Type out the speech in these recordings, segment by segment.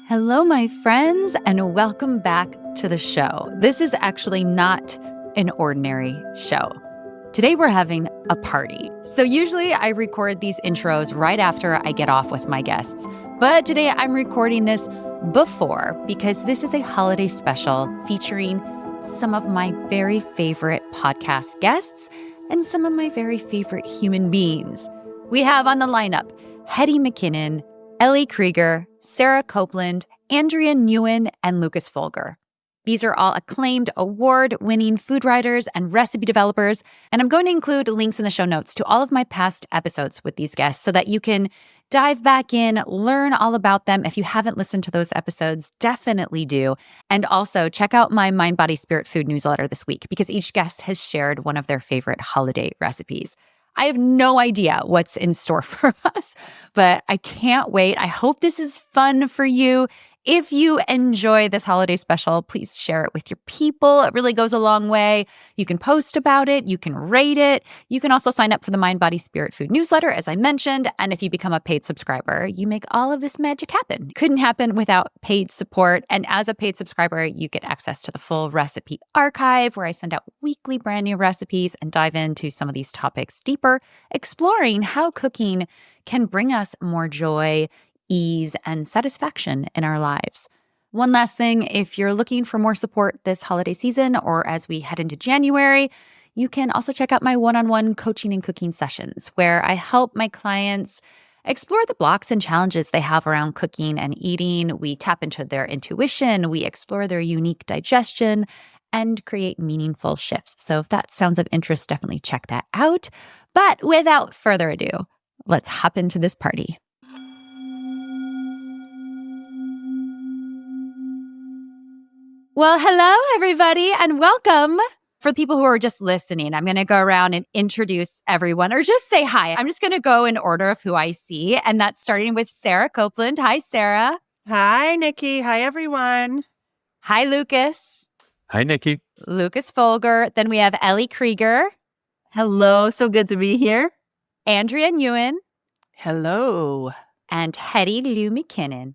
Hello, my friends, and welcome back to the show. This is actually not an ordinary show. Today, we're having a party. So usually I record these intros right after I get off with my guests. But today I'm recording this before because this is a holiday special featuring some of my very favorite podcast guests and some of my very favorite human beings. We have on the lineup Hetty McKinnon, Ellie Krieger, Sarah Copeland, Andrea Nguyen, and Lukas Volger. These are all acclaimed, award-winning food writers and recipe developers, and I'm going to include links in the show notes to all of my past episodes with these guests so that you can dive back in, learn all about them. If you haven't listened to those episodes, definitely do. And also check out my Mind, Body, Spirit Food newsletter this week because each guest has shared one of their favorite holiday recipes. I have no idea what's in store for us, but I can't wait. I hope this is fun for you. If you enjoy this holiday special, please share it with your people. It really goes a long way. You can post about it. You can rate it. You can also sign up for the Mind, Body, Spirit Food newsletter, as I mentioned. And if you become a paid subscriber, you make all of this magic happen. Couldn't happen without paid support. And as a paid subscriber, you get access to the full recipe archive where I send out weekly brand new recipes and dive into some of these topics deeper, exploring how cooking can bring us more joy, ease, and satisfaction in our lives. One last thing, if you're looking for more support this holiday season or as we head into January, you can also check out my one-on-one coaching and cooking sessions where I help my clients explore the blocks and challenges they have around cooking and eating. We tap into their intuition, we explore their unique digestion, and create meaningful shifts. So if that sounds of interest, definitely check that out. But without further ado, let's hop into this party. Well, hello, everybody, and welcome. For people who are just listening, I'm going to go around and introduce everyone or just say hi. I'm just going to go in order of who I see, and that's starting with Sarah Copeland. Hi, Sarah. Hi, Nikki. Hi, everyone. Hi, Lukas. Hi, Nikki. Lukas Volger. Then we have Ellie Krieger. Hello. So good to be here. Andrea Nguyen. Hello. And Hetty Lui McKinnon.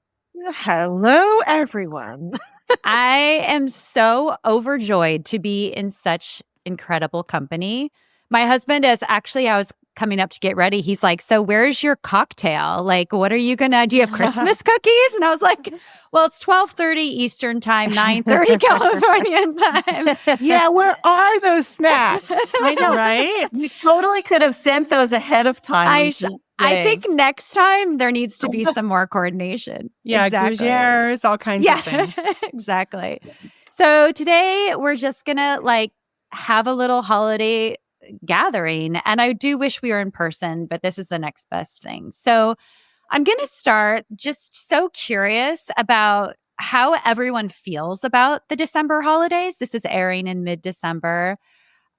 Hello, everyone. I am so overjoyed to be in such incredible company. My husband I was coming up to get ready. He's like, so where's your cocktail? Like, what are you going to, do you have Christmas cookies? And I was like, well, it's 12:30 Eastern time, 9:30 Californian time. Yeah, where are those snacks? I know, right? You totally could have sent those ahead of time. I think next time there needs to be some more coordination. Yeah, exactly. gougères, all kinds of things. Exactly. So today we're just going to have a little holiday gathering. And I do wish we were in person, but this is the next best thing. So I'm going to start just so curious about how everyone feels about the December holidays. This is airing in mid-December.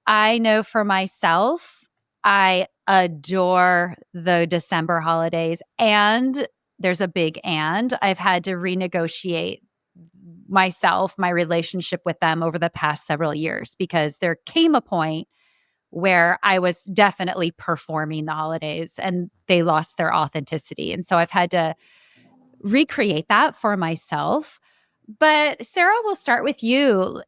I know for myself, I adore the December holidays. And there's a big and. I've had to renegotiate my relationship with them over the past several years because there came a point where I was definitely performing the holidays and they lost their authenticity. And so I've had to recreate that for myself. But Sarah, we'll start with you.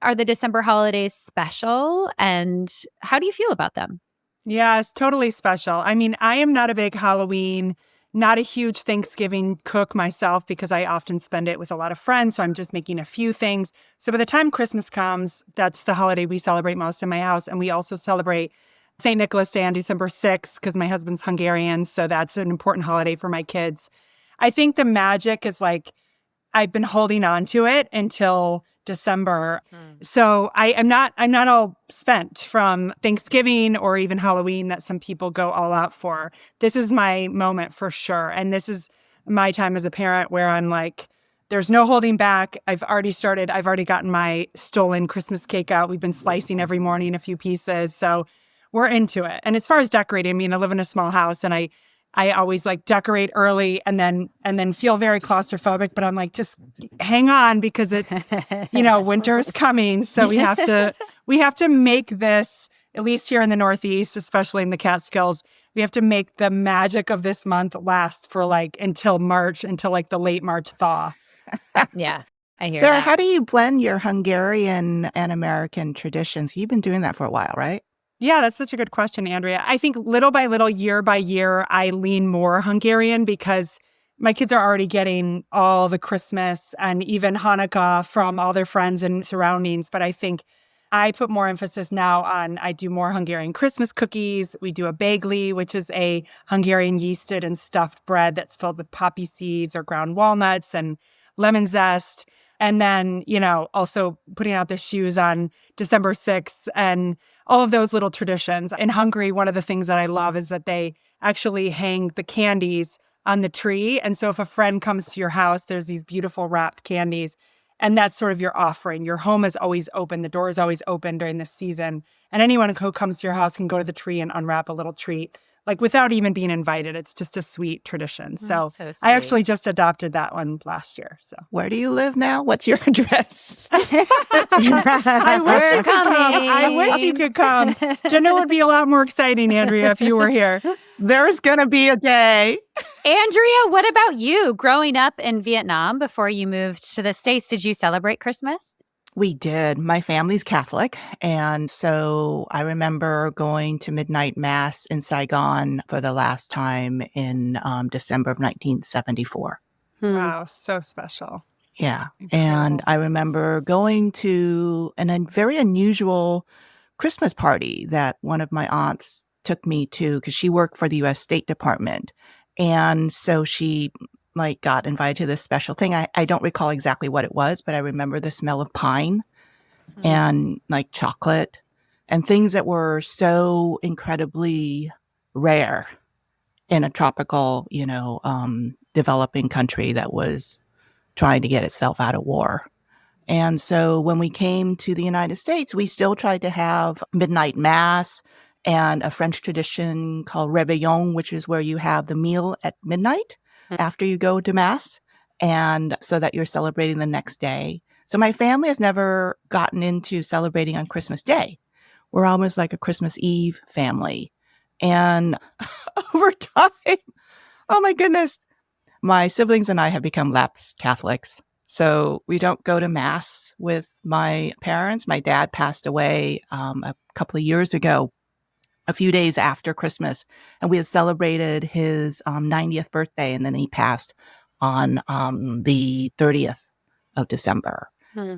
Are the December holidays special? And how do you feel about them? Yeah, it's totally special. I mean, I am not a big Halloween, not a huge Thanksgiving cook myself because I often spend it with a lot of friends. So I'm just making a few things. So by the time Christmas comes, that's the holiday we celebrate most in my house. And we also celebrate St. Nicholas Day on December 6th because my husband's Hungarian. So that's an important holiday for my kids. I think the magic is I've been holding on to it until December. So I'm not all spent from Thanksgiving or even Halloween that some people go all out for. This is my moment for sure. And this is my time as a parent where I'm like, there's no holding back. I've already gotten my stolen Christmas cake out. We've been slicing every morning a few pieces. So we're into it. And as far as decorating, I mean, I live in a small house and I always decorate early and then feel very claustrophobic, but I'm like, just hang on because it's, winter is coming. So we have to make this, at least here in the Northeast, especially in the Catskills, We have to make the magic of this month last for like until March, until like the late March thaw. Yeah, I hear Sarah, that. how do you blend your Hungarian and American traditions? You've been doing that for a while, right? Yeah, that's such a good question, Andrea. I think little by little, year by year, I lean more Hungarian because my kids are already getting all the Christmas and even Hanukkah from all their friends and surroundings. But I think I put more emphasis now on, I do more Hungarian Christmas cookies. We do a bagli, which is a Hungarian yeasted and stuffed bread that's filled with poppy seeds or ground walnuts and lemon zest. And then, also putting out the shoes on December 6th and all of those little traditions. In Hungary, one of the things that I love is that they actually hang the candies on the tree. And so if a friend comes to your house, there's these beautiful wrapped candies. And that's sort of your offering. Your home is always open. The door is always open during this season. And anyone who comes to your house can go to the tree and unwrap a little treat, like without even being invited. It's just a sweet tradition. So so I actually just adopted that one last year. So Where do you live now? What's your address? I wish you could come. I wish you could come. Dinner would be a lot more exciting, Andrea, if you were here. There's going to be a day. Andrea, what about you? Growing up in Vietnam before you moved to the States, did you celebrate Christmas? We did. My family's Catholic. And so I remember going to midnight mass in Saigon for the last time in December of 1974. Wow, so special. Yeah. Incredible. And I remember going to a very unusual Christmas party that one of my aunts took me to because she worked for the U.S. State Department. And so she got invited to this special thing. I don't recall exactly what it was, but I remember the smell of pine and chocolate and things that were so incredibly rare in a tropical, developing country that was trying to get itself out of war. And so when we came to the United States, we still tried to have midnight mass and a French tradition called réveillon, which is where you have the meal at midnight after you go to mass, and so that you're celebrating the next day. So my family has never gotten into celebrating on Christmas Day. We're almost like a Christmas Eve family. And over time, oh my goodness, my siblings and I have become lapsed Catholics. So we don't go to mass with my parents. My dad passed away a couple of years ago, a few days after Christmas, and we had celebrated his 90th birthday, and then he passed on the 30th of December.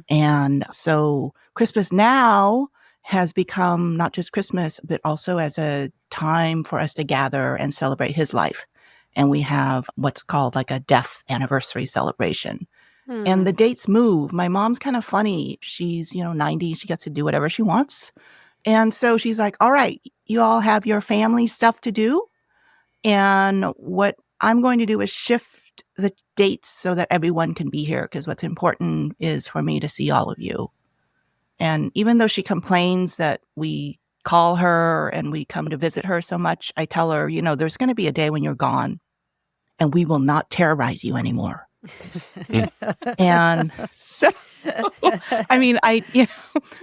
And so Christmas now has become not just Christmas, but also as a time for us to gather and celebrate his life. And we have what's called like a death anniversary celebration. And the dates move. My mom's kind of funny. She's, 90. She gets to do whatever she wants. And so she's like, all right, you all have your family stuff to do. And what I'm going to do is shift the dates so that everyone can be here, because what's important is for me to see all of you. And even though she complains that we call her and we come to visit her so much, I tell her, there's going to be a day when you're gone and we will not terrorize you anymore. And so, I mean,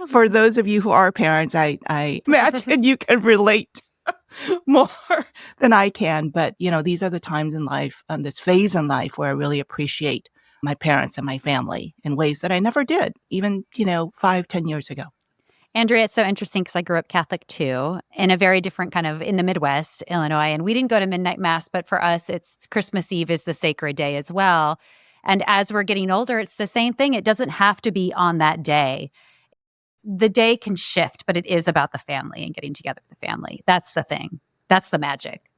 for those of you who are parents, I imagine you can relate more than I can. But, these are the times in life, this phase in life where I really appreciate my parents and my family in ways that I never did, even, 5-10 years ago. Andrea, it's so interesting because I grew up Catholic too, in a very different kind of in the Midwest, Illinois. And we didn't go to midnight mass, but for us, it's Christmas Eve is the sacred day as well. And as we're getting older, it's the same thing. It doesn't have to be on that day. The day can shift, but it is about the family and getting together with the family. That's the thing. That's the magic.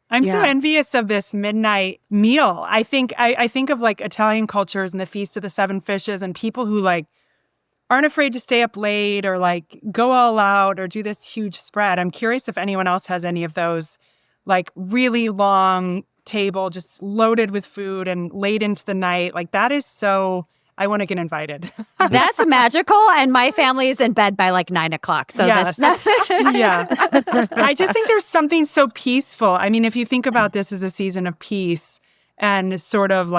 I'm so envious of this midnight meal. I think of like Italian cultures and the Feast of the Seven Fishes and people who aren't afraid to stay up late or go all out or do this huge spread. I'm curious if anyone else has any of those really long table just loaded with food and late into the night. That is so, I want to get invited. That's magical. And my family is in bed by 9 o'clock. So yes. that's yeah. I just think there's something so peaceful. I mean, if you think about this as a season of peace and sort of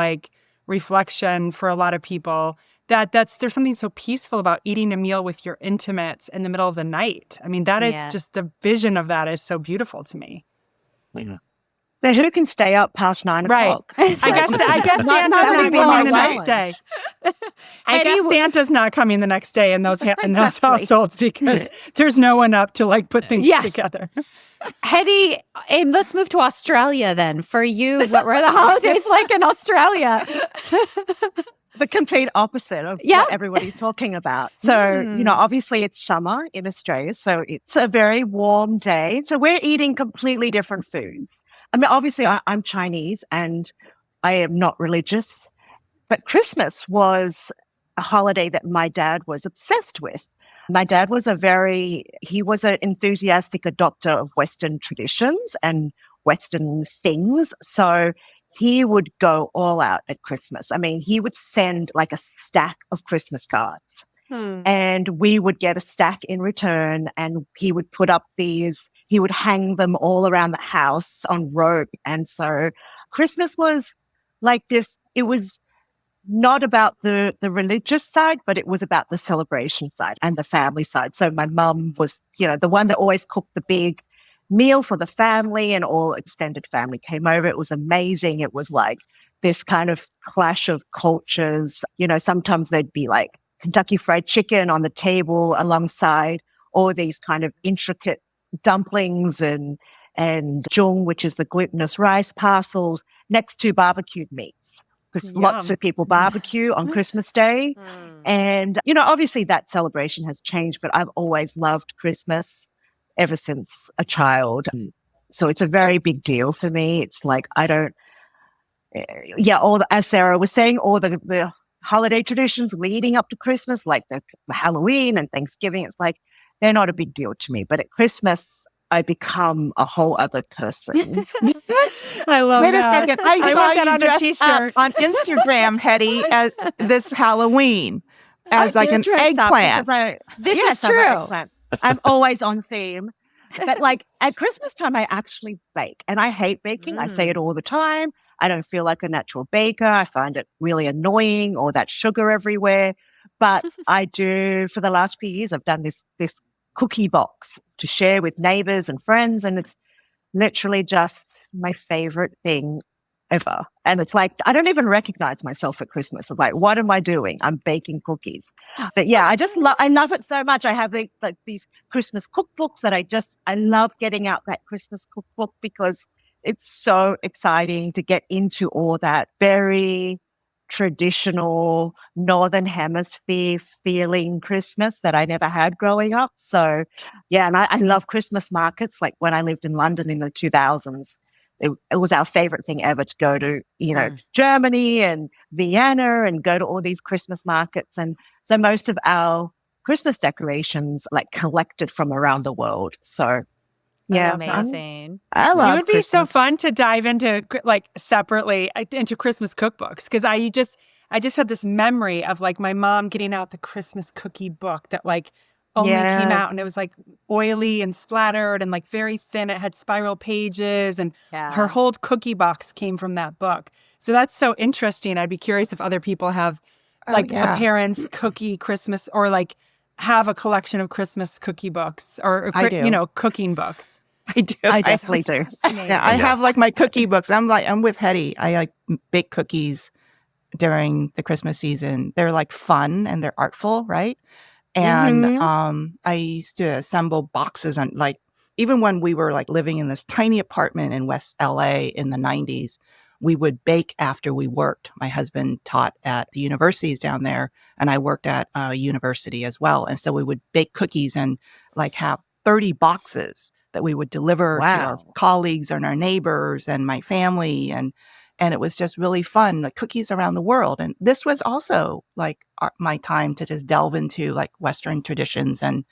reflection for a lot of people, there's something so peaceful about eating a meal with your intimates in the middle of the night. I mean, that is just the vision of that is so beautiful to me. Now, who can stay up past 9 Right. o'clock? I guess Santa's not that'd be coming the my next day. I guess Hetty, Santa's not coming the next day in those Exactly. households because there's no one up to like put things Yes. together. Hetty, and let's move to Australia then. For you, what were the holidays like in Australia? The complete opposite of Yeah. what everybody's talking about. So, obviously it's summer in Australia, so it's a very warm day. So we're eating completely different foods. I mean, obviously I'm Chinese and I am not religious, but Christmas was a holiday that my dad was obsessed with. My dad was he was an enthusiastic adopter of Western traditions and Western things. So he would go all out at Christmas. I mean, he would send like a stack of Christmas cards and we would get a stack in return, and he would he would hang them all around the house on rope. And so Christmas was like this. It was not about the religious side, but it was about the celebration side and the family side. So my mum was, the one that always cooked the big meal for the family, and all extended family came over. It was amazing. It was like this kind of clash of cultures. Sometimes there'd be like Kentucky Fried Chicken on the table alongside all these kind of intricate dumplings and jung, which is the glutinous rice parcels, next to barbecued meats. Because lots of people barbecue on Christmas Day. And, obviously that celebration has changed, but I've always loved Christmas ever since a child. So it's a very big deal for me. It's like, as Sarah was saying, all the holiday traditions leading up to Christmas, like the Halloween and Thanksgiving, it's like, they're not a big deal to me. But at Christmas, I become a whole other person. I love Wait that. a second. I saw want that you on a dressed t-shirt. up on Instagram, Hetty, as this Halloween as I like do an dress up eggplant. because This is I'm an true. eggplant. I'm always on theme. But like at Christmas time, I actually bake, and I hate baking. I say it all the time. I don't feel like a natural baker. I find it really annoying, all that sugar everywhere. But I do, for the last few years, I've done this cookie box to share with neighbors and friends. And it's literally just my favorite thing ever. And it's like, I don't even recognize myself at Christmas. I'm like, what am I doing? I'm baking cookies. But yeah, I love it so much. I have these Christmas cookbooks that I love getting out that Christmas cookbook because it's so exciting to get into all that very traditional Northern Hemisphere feeling Christmas that I never had growing up. So yeah, and I love Christmas markets. Like when I lived in London in the 2000s, it was our favorite thing ever to go to, to Germany and Vienna and go to all these Christmas markets. And so most of our Christmas decorations like collected from around the world. So yeah, Amazing. I love It would be so Christmas. fun to dive into like separately into Christmas cookbooks because I just had this memory of like my mom getting out the Christmas cookie book that like only came out and it was like oily and splattered and like very thin. It had spiral pages and her whole cookie box came from that book. So that's so interesting. I'd be curious if other people have like a parent's cookie Christmas or like have a collection of Christmas cookie books or cooking books. I do. I definitely do. Yeah, I have like my cookie books. I'm with Hetty. I like bake cookies during the Christmas season. They're like fun and they're artful, right? And I used to assemble boxes on like even when we were like living in this tiny apartment in West LA in the 90s, we would bake after we worked. My husband taught at the universities down there and I worked at a university as well. And so we would bake cookies and like have 30 boxes that we would deliver to our colleagues and our neighbors and my family. And it was just really fun, like cookies around the world. And this was also like my time to just delve into like Western traditions. And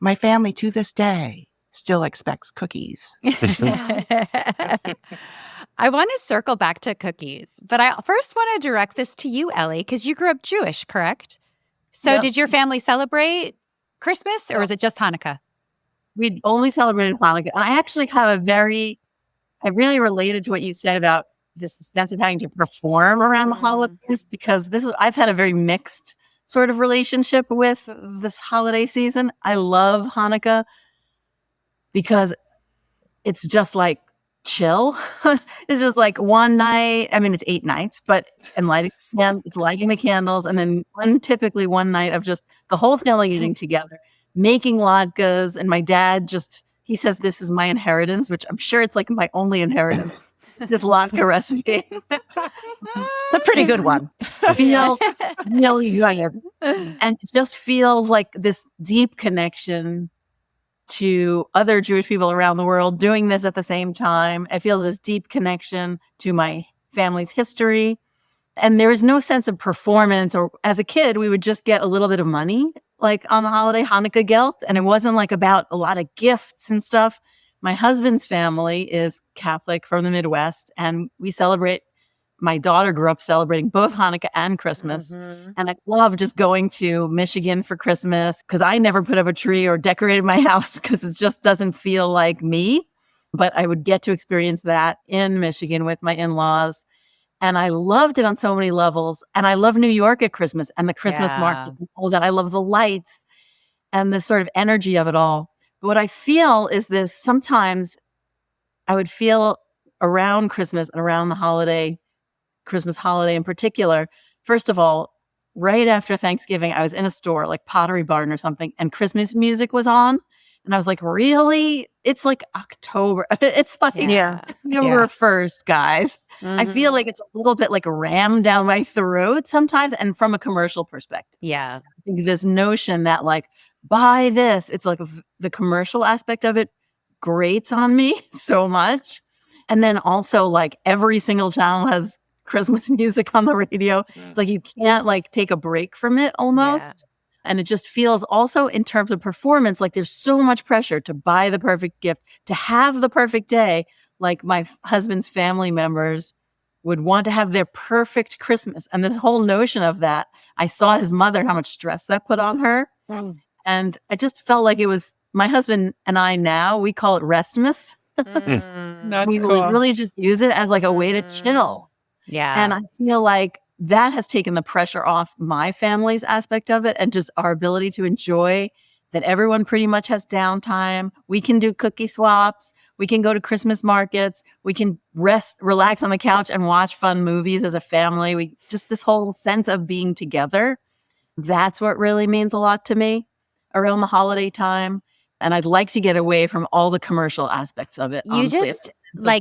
my family to this day still expects cookies. I want to circle back to cookies, but I first want to direct this to you, Ellie, because you grew up Jewish, correct? So did your family celebrate Christmas or was it just Hanukkah? We only celebrated Hanukkah. And I actually have I really related to what you said about just the sense of having to perform around the holidays because I've had a very mixed sort of relationship with this holiday season. I love Hanukkah because it's just like chill. It's just like one night. I mean, it's 8 nights, but it's lighting the candles, and then typically one night of just the whole family getting together, making latkes, and my dad he says this is my inheritance, which I'm sure it's like my only inheritance. This latke recipe. It's a pretty good one. Feels really good. And it just feels like this deep connection to other Jewish people around the world doing this at the same time. I feel this deep connection to my family's history. And there is no sense of performance, or as a kid, we would just get a little bit of money, like on the holiday, Hanukkah gelt. And it wasn't like about a lot of gifts and stuff. My husband's family is Catholic from the Midwest, and my daughter grew up celebrating both Hanukkah and Christmas. Mm-hmm. And I love just going to Michigan for Christmas because I never put up a tree or decorated my house because it just doesn't feel like me. But I would get to experience that in Michigan with my in-laws. And I loved it on so many levels. And I love New York at Christmas and the Christmas market and all that. I love the lights and the sort of energy of it all. But what I feel is this, sometimes I would feel around Christmas and around the Christmas holiday in particular. First of all, right after Thanksgiving, I was in a store like Pottery Barn or something, and Christmas music was on. And I was like, really? It's like October. It's like November 1st, guys. Mm-hmm. I feel like it's a little bit like rammed down my throat sometimes, and from a commercial perspective. Yeah. I think this notion that like, buy this, it's like the commercial aspect of it grates on me so much. And then also like every single channel has Christmas music on the radio. It's like you can't like take a break from it almost. Yeah. And it just feels also in terms of performance, like there's so much pressure to buy the perfect gift, to have the perfect day. Like my husband's family members would want to have their perfect Christmas. And this whole notion of that, I saw his mother, how much stress that put on her. And I just felt like it was my husband and I now, we call it Restmas. That's we cool. really just use it as like a way to chill. Yeah. And I feel like that has taken the pressure off my family's aspect of it, and just our ability to enjoy that everyone pretty much has downtime. We can do cookie swaps. We can go to Christmas markets. We can relax on the couch and watch fun movies as a family. Just this whole sense of being together. That's what really means a lot to me around the holiday time. And I'd like to get away from all the commercial aspects of it. You honestly. just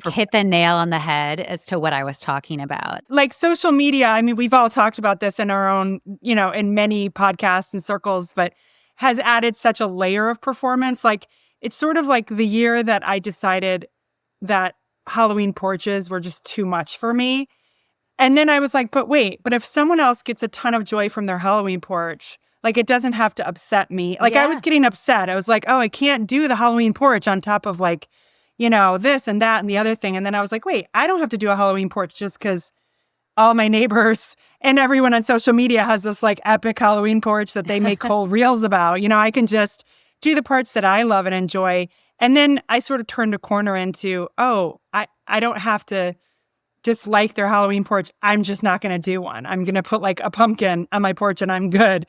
hit the nail on the head as to what I was talking about. Like social media, I mean, we've all talked about this in our own, in many podcasts and circles, but has added such a layer of performance. Like it's sort of like the year that I decided that Halloween porches were just too much for me. And then I was like, but if someone else gets a ton of joy from their Halloween porch, like it doesn't have to upset me. Like I was getting upset. I was like, oh, I can't do the Halloween porch on top of like, this and that and the other thing. And then I was like, wait, I don't have to do a Halloween porch just because all my neighbors and everyone on social media has this like epic Halloween porch that they make whole reels about. I can just do the parts that I love and enjoy. And then I sort of turned a corner into, I don't have to dislike their Halloween porch. I'm just not going to do one. I'm going to put like a pumpkin on my porch and I'm good.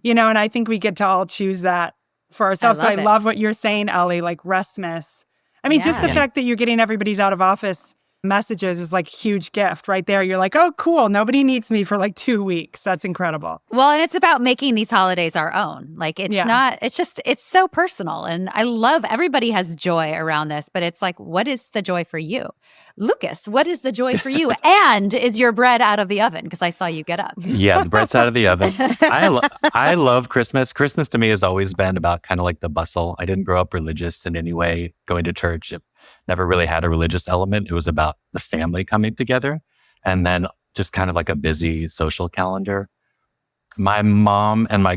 And I think we get to all choose that for ourselves. So I love what you're saying, Ellie, like Restmas. I mean, just the fact that you're getting everybody's out of office messages is like a huge gift right there. You're like, oh, cool. Nobody needs me for like 2 weeks. That's incredible. Well, and it's about making these holidays our own. Like it's so personal. And I love everybody has joy around this, but it's like, what is the joy for you? Lucas, what is the joy for you? And is your bread out of the oven? Because I saw you get up. Yeah, the bread's out of the oven. I love Christmas. Christmas to me has always been about kind of like the bustle. I didn't grow up religious in any way, going to church. It never really had a religious element. It was about the family coming together and then just kind of like a busy social calendar. My mom and my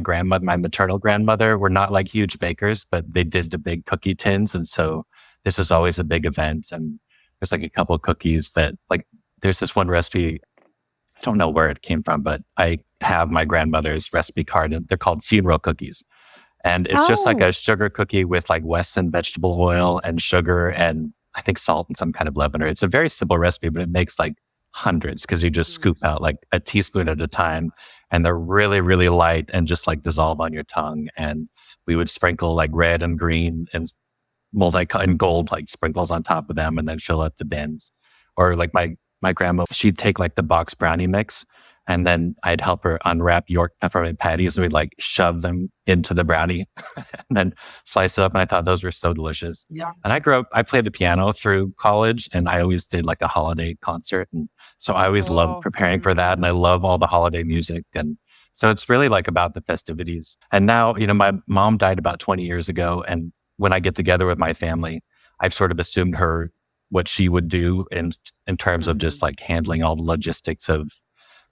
maternal grandmother were not like huge bakers, but they did the big cookie tins. And so this is always a big event. And there's like a couple of cookies that like, there's this one recipe, I don't know where it came from, but I have my grandmother's recipe card and they're called funeral cookies. And it's just like a sugar cookie with like Wesson vegetable oil and sugar and I think salt and some kind of leavener. It's a very simple recipe, but it makes like hundreds because you just scoop out like a teaspoon at a time and they're really, really light and just like dissolve on your tongue. And we would sprinkle like red and green and multi-colored gold like sprinkles on top of them and then fill out the bins. Or like my grandma, she'd take like the box brownie mix and then I'd help her unwrap York peppermint patties and we'd like shove them into the brownie and then slice it up. And I thought those were so delicious. Yeah. And I played the piano through college and I always did like a holiday concert. And so I always loved preparing for that. And I love all the holiday music. And so it's really like about the festivities. And now, my mom died about 20 years ago. And when I get together with my family, I've sort of assumed what she would do in terms of just like handling all the logistics of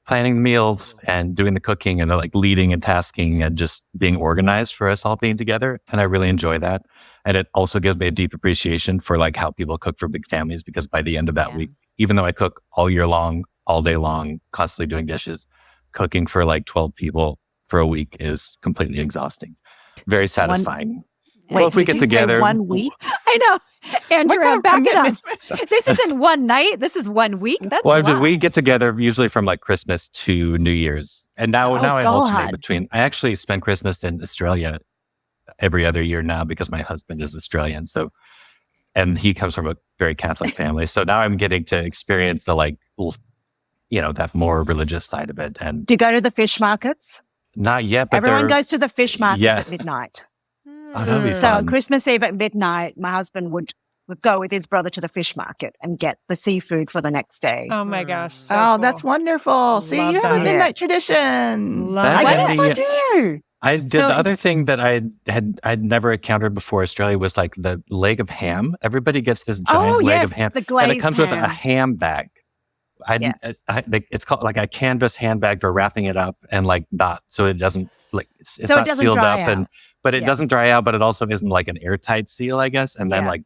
planning the meals and doing the cooking and like leading and tasking and just being organized for us all being together. And I really enjoy that. And it also gives me a deep appreciation for like how people cook for big families, because by the end of that week, even though I cook all year long, all day long, constantly doing dishes, cooking for like 12 people for a week is completely exhausting. Very satisfying. Well, if we get together 1 week. I know. Andrea, back it up. up. This isn't one night. This is 1 week. That's a lot. We get together usually from like Christmas to New Year's. And now I alternate between. I actually spend Christmas in Australia every other year now because my husband is Australian. So, and he comes from a very Catholic family. So now I'm getting to experience the like, that more religious side of it. And Do you go to the fish markets? not yet, but Everyone goes to the fish markets Yeah. at midnight. Oh, that'd be So fun. Christmas Eve at midnight, my husband would go with his brother to the fish market and get the seafood for the next day. Oh my gosh. So Oh, cool. that's wonderful. See, Love you have a that. midnight tradition. Love That What can it. did be- I do? I did So- the other thing that I'd never encountered before Australia was like the leg of ham. Everybody gets this giant Oh, leg yes, of ham, the and glazed it comes with a ham. ham bag. It's called like a canvas handbag for wrapping it up and like not so it doesn't like it's So it not doesn't sealed dry up but it Yeah. doesn't dry out, but it also isn't like an airtight seal, I guess. And then Yeah. like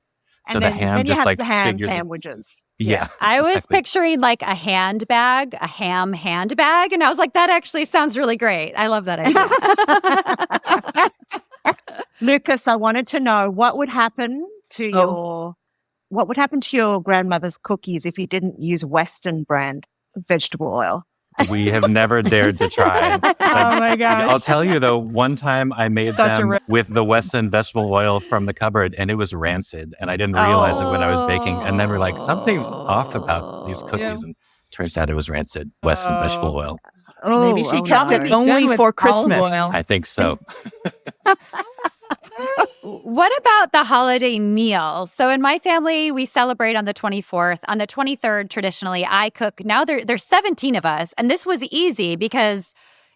And so then, the ham then you just have like the ham figures. sandwiches. Yeah, I was exactly. picturing like a handbag, a ham handbag. And I was like, that actually sounds really great. I love that idea. Lukas, I wanted to know what would happen to your grandmother's cookies if you didn't use Western brand vegetable oil? We have never dared to try. Oh my gosh. I'll tell you though, one time I made Such a them rip. with the Weston vegetable oil from the cupboard and it was rancid and I didn't realize it when I was baking. And then we're like, something's off about these cookies. Yeah. And turns out it was rancid Weston vegetable oil. Maybe she kept that would it be only good with for olive Christmas. oil. I think so. What about the holiday meal? So in my family, we celebrate on the 24th. On the 23rd, traditionally, I cook. Now there's 17 of us. And this was easy because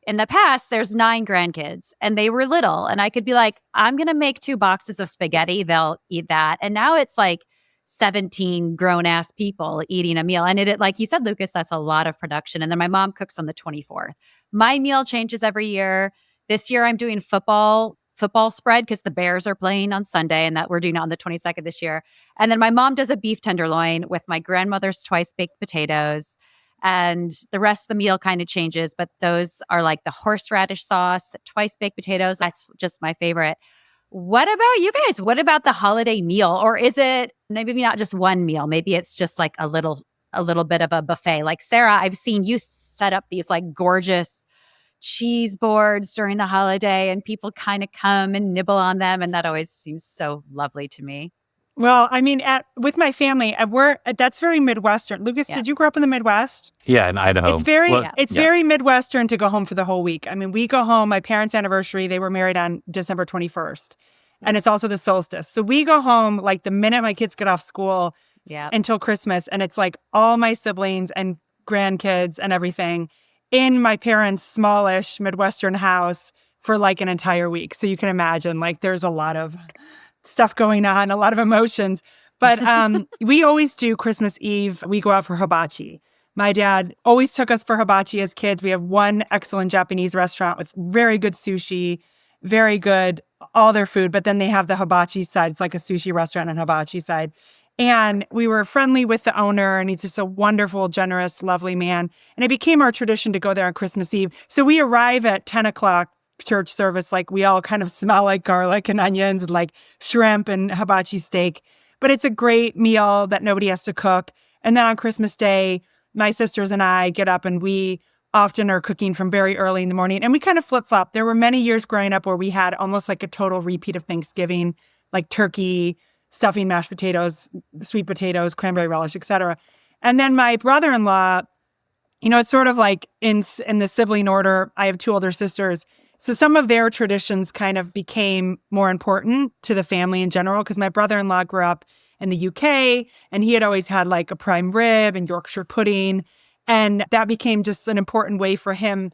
in the past, there's 9 grandkids and they were little. And I could be like, I'm going to make 2 boxes of spaghetti. They'll eat that. And now it's like 17 grown-ass people eating a meal. And it, like you said, Lukas, that's a lot of production. And then my mom cooks on the 24th. My meal changes every year. This year, I'm doing football spread because the Bears are playing on Sunday and that we're doing it on the 22nd this year. And then my mom does a beef tenderloin with my grandmother's twice baked potatoes. And the rest of the meal kind of changes, but those are like the horseradish sauce, twice baked potatoes. That's just my favorite. What about you guys? What about the holiday meal? Or is it maybe not just one meal? Maybe it's just like a little bit of a buffet. Like Sarah, I've seen you set up these like gorgeous cheese boards during the holiday and people kind of come and nibble on them. And that always seems so lovely to me. Well, I mean, with my family, that's very Midwestern. Lukas, Yeah. did you grow up in the Midwest? Yeah, in Idaho. It's very, Well, it's yeah. very Midwestern to go home for the whole week. I mean, we go home. My parents' anniversary, they were married on December 21st, and it's also the solstice. So we go home like the minute my kids get off school Yeah. until Christmas, and it's like all my siblings and grandkids and everything in my parents' smallish Midwestern house for like an entire week. So you can imagine, like, there's a lot of stuff going on, a lot of emotions. But we always do Christmas Eve. We go out for hibachi. My dad always took us for hibachi as kids. We have one excellent Japanese restaurant with very good sushi, very good, all their food. But then they have the hibachi side. It's like a sushi restaurant and hibachi side. And we were friendly with the owner, and he's just a wonderful, generous, lovely man. And it became our tradition to go there on Christmas Eve. So we arrive at 10 o'clock church service, like we all kind of smell like garlic and onions and like shrimp and hibachi steak. But it's a great meal that nobody has to cook. And then on Christmas Day, my sisters and I get up and we often are cooking from very early in the morning. And we kind of flip-flop. There were many years growing up where we had almost like a total repeat of Thanksgiving, like turkey, stuffing, mashed potatoes, sweet potatoes, cranberry relish, etc. And then my brother-in-law, it's sort of like in the sibling order. I have 2 older sisters. So some of their traditions kind of became more important to the family in general, because my brother-in-law grew up in the UK and he had always had like a prime rib and Yorkshire pudding. And that became just an important way for him,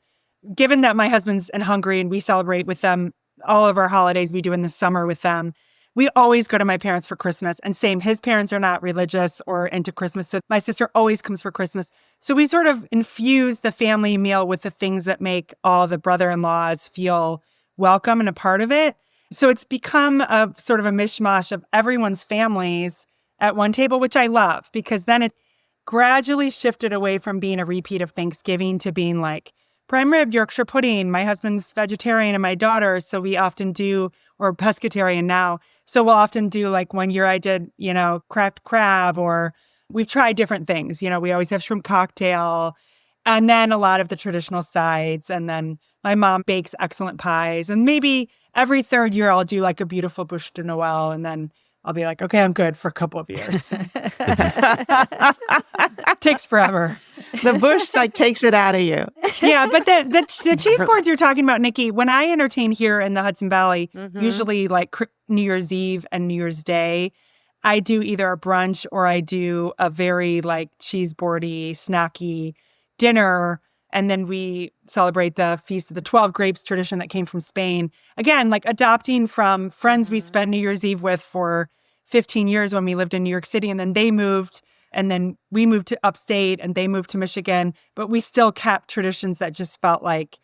given that my husband's in Hungary and we celebrate with them all of our holidays we do in the summer with them. We always go to my parents for Christmas, and same, his parents are not religious or into Christmas. So my sister always comes for Christmas. So we sort of infuse the family meal with the things that make all the brother-in-laws feel welcome and a part of it. So it's become a sort of a mishmash of everyone's families at one table, which I love, because then it gradually shifted away from being a repeat of Thanksgiving to being like prime rib, Yorkshire pudding. My husband's vegetarian and my daughter, so we often do, or pescatarian now. So we'll often do, like one year I did, cracked crab, or we've tried different things. We always have shrimp cocktail, and then a lot of the traditional sides. And then my mom bakes excellent pies. And maybe every 3rd year I'll do like a beautiful bûche de Noël, and then I'll be like, okay, I'm good for a couple of years. Takes forever. The bush takes it out of you. Yeah, but the cheese boards you're talking about, Nikki, when I entertain here in the Hudson Valley, usually like New Year's Eve and New Year's Day, I do either a brunch or I do a very like cheese boardy, snacky dinner. And then we celebrate the Feast of the 12 Grapes tradition that came from Spain. Again, like adopting from friends we spent New Year's Eve with for 15 years when we lived in New York City. And then they moved, and then we moved to upstate and they moved to Michigan. But we still kept traditions that just felt like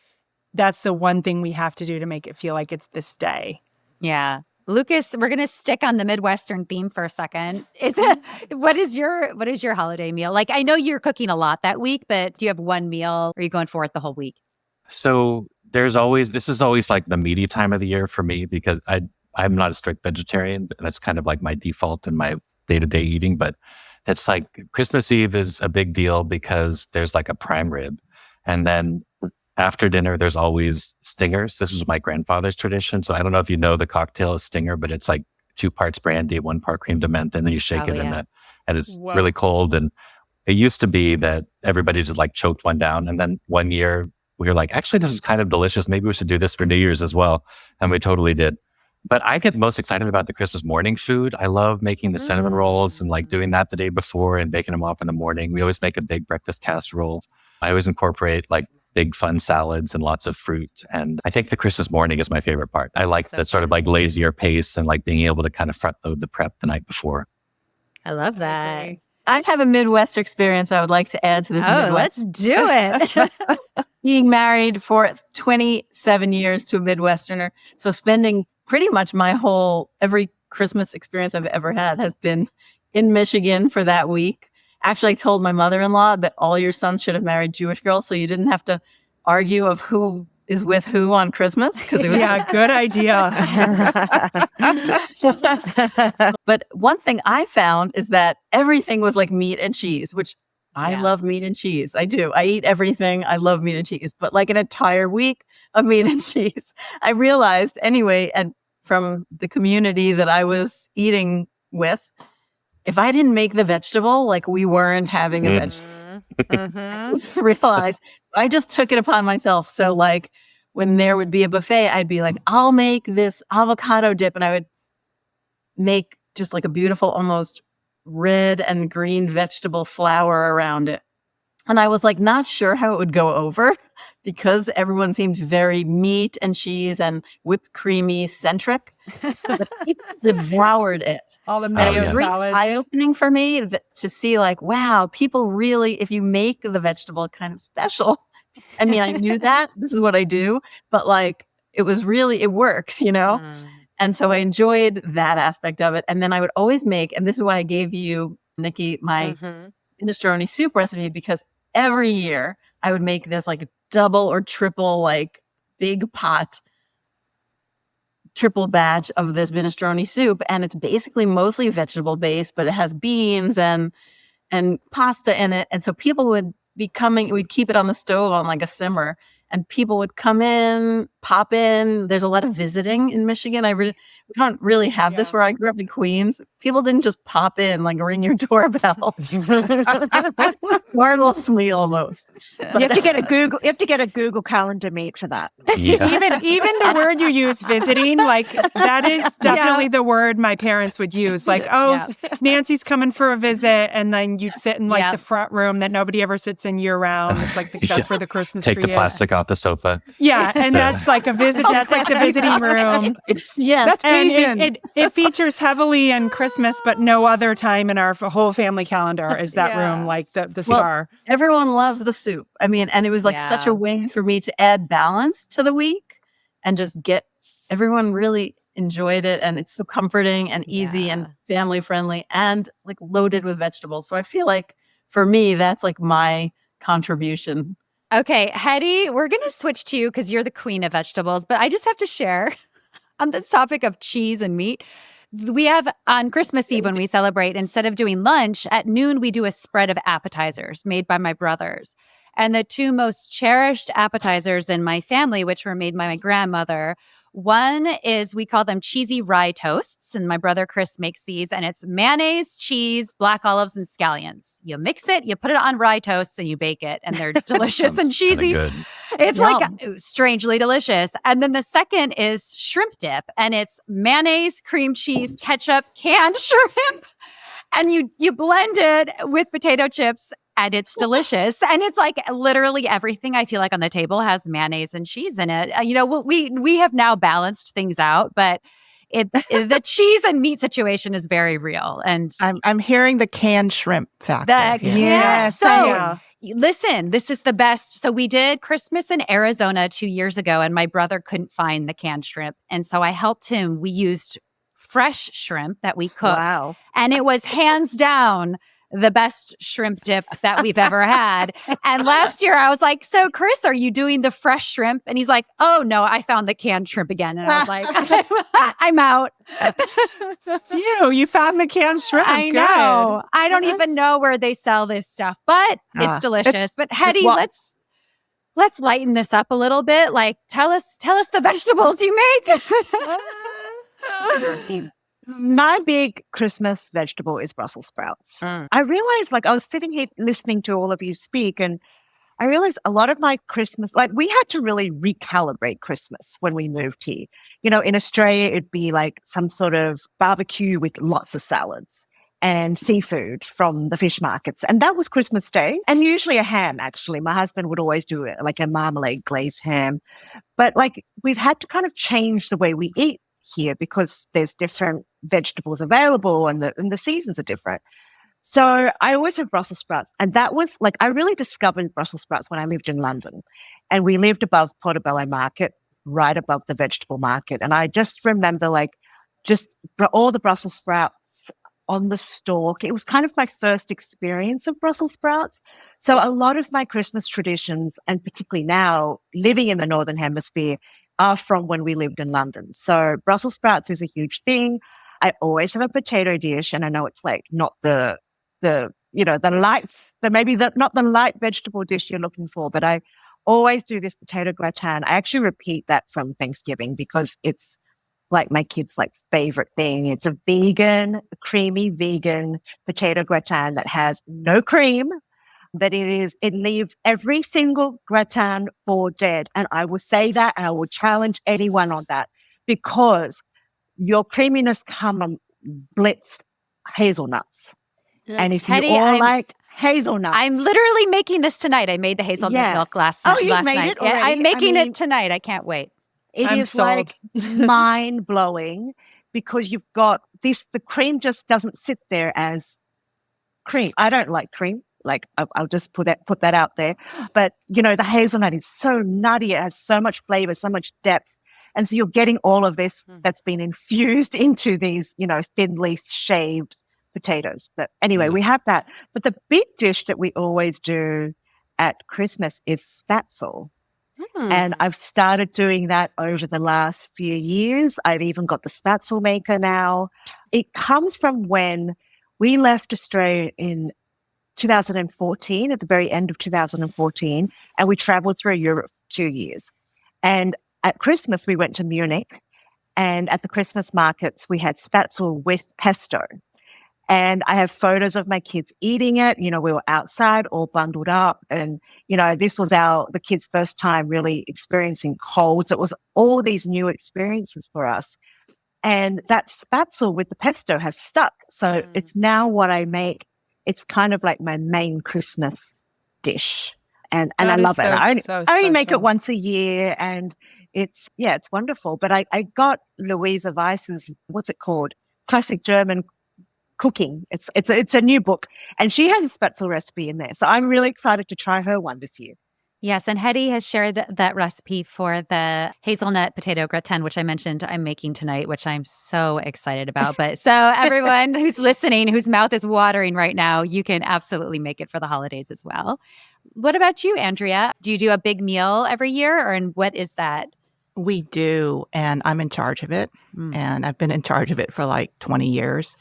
that's the one thing we have to do to make it feel like it's this day. Yeah. Lukas, we're going to stick on the Midwestern theme for a second. What is your holiday meal? Like, I know you're cooking a lot that week, but do you have one meal, or are you going for it the whole week? So this is always like the meaty time of the year for me, because I'm not a strict vegetarian. That's kind of like my default in my day-to-day eating. But it's like Christmas Eve is a big deal because there's like a prime rib. And then after dinner, there's always stingers. This is my grandfather's tradition. So I don't know if you know the cocktail is stinger, but it's like 2 parts brandy, 1 part creme de menthe, and then you shake it in that. And it's really cold. And it used to be that everybody just like choked one down. And then one year we were like, actually, this is kind of delicious. Maybe we should do this for New Year's as well. And we totally did. But I get most excited about the Christmas morning food. I love making the cinnamon rolls and like doing that the day before and baking them up in the morning. We always make a big breakfast casserole. I always incorporate like big fun salads and lots of fruit. And I think the Christmas morning is my favorite part. I like the sort of like lazier pace and like being able to kind of front load the prep the night before. I love that. I have a Midwest experience I would like to add to this. Let's do it. Being married for 27 years to a Midwesterner. So spending pretty much every Christmas experience I've ever had has been in Michigan for that week. Actually, I told my mother-in-law that all your sons should have married Jewish girls, so you didn't have to argue of who is with who on Christmas. Because it was good idea. But one thing I found is that everything was like meat and cheese, which I love meat and cheese. I do. I eat everything. I love meat and cheese. But like an entire week of meat and cheese, I realized anyway, and from the community that I was eating with, if I didn't make the vegetable, like we weren't having a vegetable. I realized I just took it upon myself. So like when there would be a buffet, I'd be like, I'll make this avocado dip. And I would make just like a beautiful, almost red and green vegetable flour around it. And I was like, not sure how it would go over because everyone seemed very meat and cheese and whipped creamy centric. But people devoured it. All the mayo It was really salads. eye-opening for me to see like, wow, people really, if you make the vegetable kind of special. I mean, I knew that. This is what I do. But like, it works, you know? And so I enjoyed that aspect of it. And then I would always make, and this is why I gave you, Nikki, my minestrone soup recipe, because every year I would make this like double or triple, like big pot, triple batch of this minestrone soup. And it's basically mostly vegetable based, but it has beans and pasta in it. And so people would be coming, we'd keep it on the stove on like a simmer, and people would come in pop in. There's a lot of visiting in Michigan. We don't really have this where I grew up in Queens. People didn't just pop in, like ring your doorbell. Startles me almost. You have to get a Google Calendar meet for that. Yeah. Even the word you use, visiting, like that is definitely the word my parents would use. Like, Nancy's coming for a visit, and then you'd sit in like the front room that nobody ever sits in year round. It's like that's where the Christmas Take tree the plastic off the sofa. Yeah, and that's like a visit. That's like the visiting room. That's Asian. It features heavily in Christmas, but no other time in our whole family calendar is that room like the star. Everyone loves the soup. I mean, and it was like such a way for me to add balance to the week and just everyone really enjoyed it. And it's so comforting and easy and family friendly and like loaded with vegetables. So I feel like for me, that's like my contribution. Okay, Hetty, we're going to switch to you because you're the queen of vegetables, but I just have to share on this topic of cheese and meat. We have on Christmas Eve when we celebrate, instead of doing lunch, at noon, we do a spread of appetizers made by my brothers. And the two most cherished appetizers in my family, which were made by my grandmother, one is, we call them cheesy rye toasts, and my brother Chris makes these, and it's mayonnaise, cheese, black olives, and scallions. You mix it, you put it on rye toast, and you bake it, and they're delicious and cheesy. It's like strangely delicious. And then the second is shrimp dip, and it's mayonnaise, cream cheese, ketchup, canned shrimp, and you blend it with potato chips, and it's delicious. And it's like literally everything I feel like on the table has mayonnaise and cheese in it. We have now balanced things out, but the cheese and meat situation is very real. And I'm hearing the canned shrimp factor. Listen, this is the best. So we did Christmas in Arizona 2 years ago, and my brother couldn't find the canned shrimp. And so I helped him. We used fresh shrimp that we cooked. Wow. And it was hands down the best shrimp dip that we've ever had. And last year I was like, so Chris, are you doing the fresh shrimp? And he's like, oh no, I found the canned shrimp again. And I was like, I'm out. You found the canned shrimp. I know. I don't even know where they sell this stuff, but it's delicious. But Hetty, let's lighten this up a little bit. Like, tell us the vegetables you make. My big Christmas vegetable is Brussels sprouts. I realized, like, I was sitting here listening to all of you speak, and I realized a lot of my Christmas, like, we had to really recalibrate Christmas when we moved here. In Australia, it'd be like some sort of barbecue with lots of salads and seafood from the fish markets. And that was Christmas Day. And usually a ham, actually. My husband would always do it, like a marmalade glazed ham. But like, we've had to kind of change the way we eat here because there's different vegetables available and the seasons are different. So I always have Brussels sprouts. And that was like, I really discovered Brussels sprouts when I lived in London. And we lived above Portobello Market, right above the vegetable market. And I just remember just all the Brussels sprouts on the stalk. It was kind of my first experience of Brussels sprouts. So a lot of my Christmas traditions, and particularly now living in the Northern Hemisphere, are from when we lived in London. So Brussels sprouts is a huge thing. I always have a potato dish, and I know it's like not not the light vegetable dish you're looking for, but I always do this potato gratin. I actually repeat that from Thanksgiving because it's like my kids' like favorite thing. It's a creamy vegan potato gratin that has no cream. That it leaves every single gratin for dead. And I will say that, and I will challenge anyone on that, because your creaminess comes from blitzed hazelnuts. And if Hetty, you all like hazelnuts. I'm literally making this tonight. I made the hazelnut milk last night. You made it already? I'm making it tonight. I can't wait. I'm is sold. Like mind blowing, because you've got this, the cream just doesn't sit there as cream. I don't like cream. Like, I'll just put that out there. But, the hazelnut is so nutty. It has so much flavor, so much depth. And so you're getting all of this that's been infused into these, thinly shaved potatoes. But anyway, we have that. But the big dish that we always do at Christmas is spatzel. And I've started doing that over the last few years. I've even got the spatzel maker now. It comes from when we left Australia in 2014, at the very end of 2014, and we traveled through Europe for 2 years. And at Christmas, we went to Munich, and at the Christmas markets, we had spatzel with pesto. And I have photos of my kids eating it. You know, we were outside all bundled up. And, you know, this was the kids' first time really experiencing colds. It was all these new experiences for us. And that spatzel with the pesto has stuck. So it's now what I make. It's kind of like my main Christmas dish. And I love it. I only make it once a year, and it's wonderful. But I got Louisa Weiss's, what's it called? Classic German Cooking. It's a new book, and she has a spatzel recipe in there. So I'm really excited to try her one this year. Yes, and Hetty has shared that recipe for the hazelnut potato gratin, which I mentioned I'm making tonight, which I'm so excited about. But so everyone who's listening, whose mouth is watering right now, you can absolutely make it for the holidays as well. What about you, Andrea? Do you do a big meal every year, and what is that? We do, and I'm in charge of it. And I've been in charge of it for like 20 years.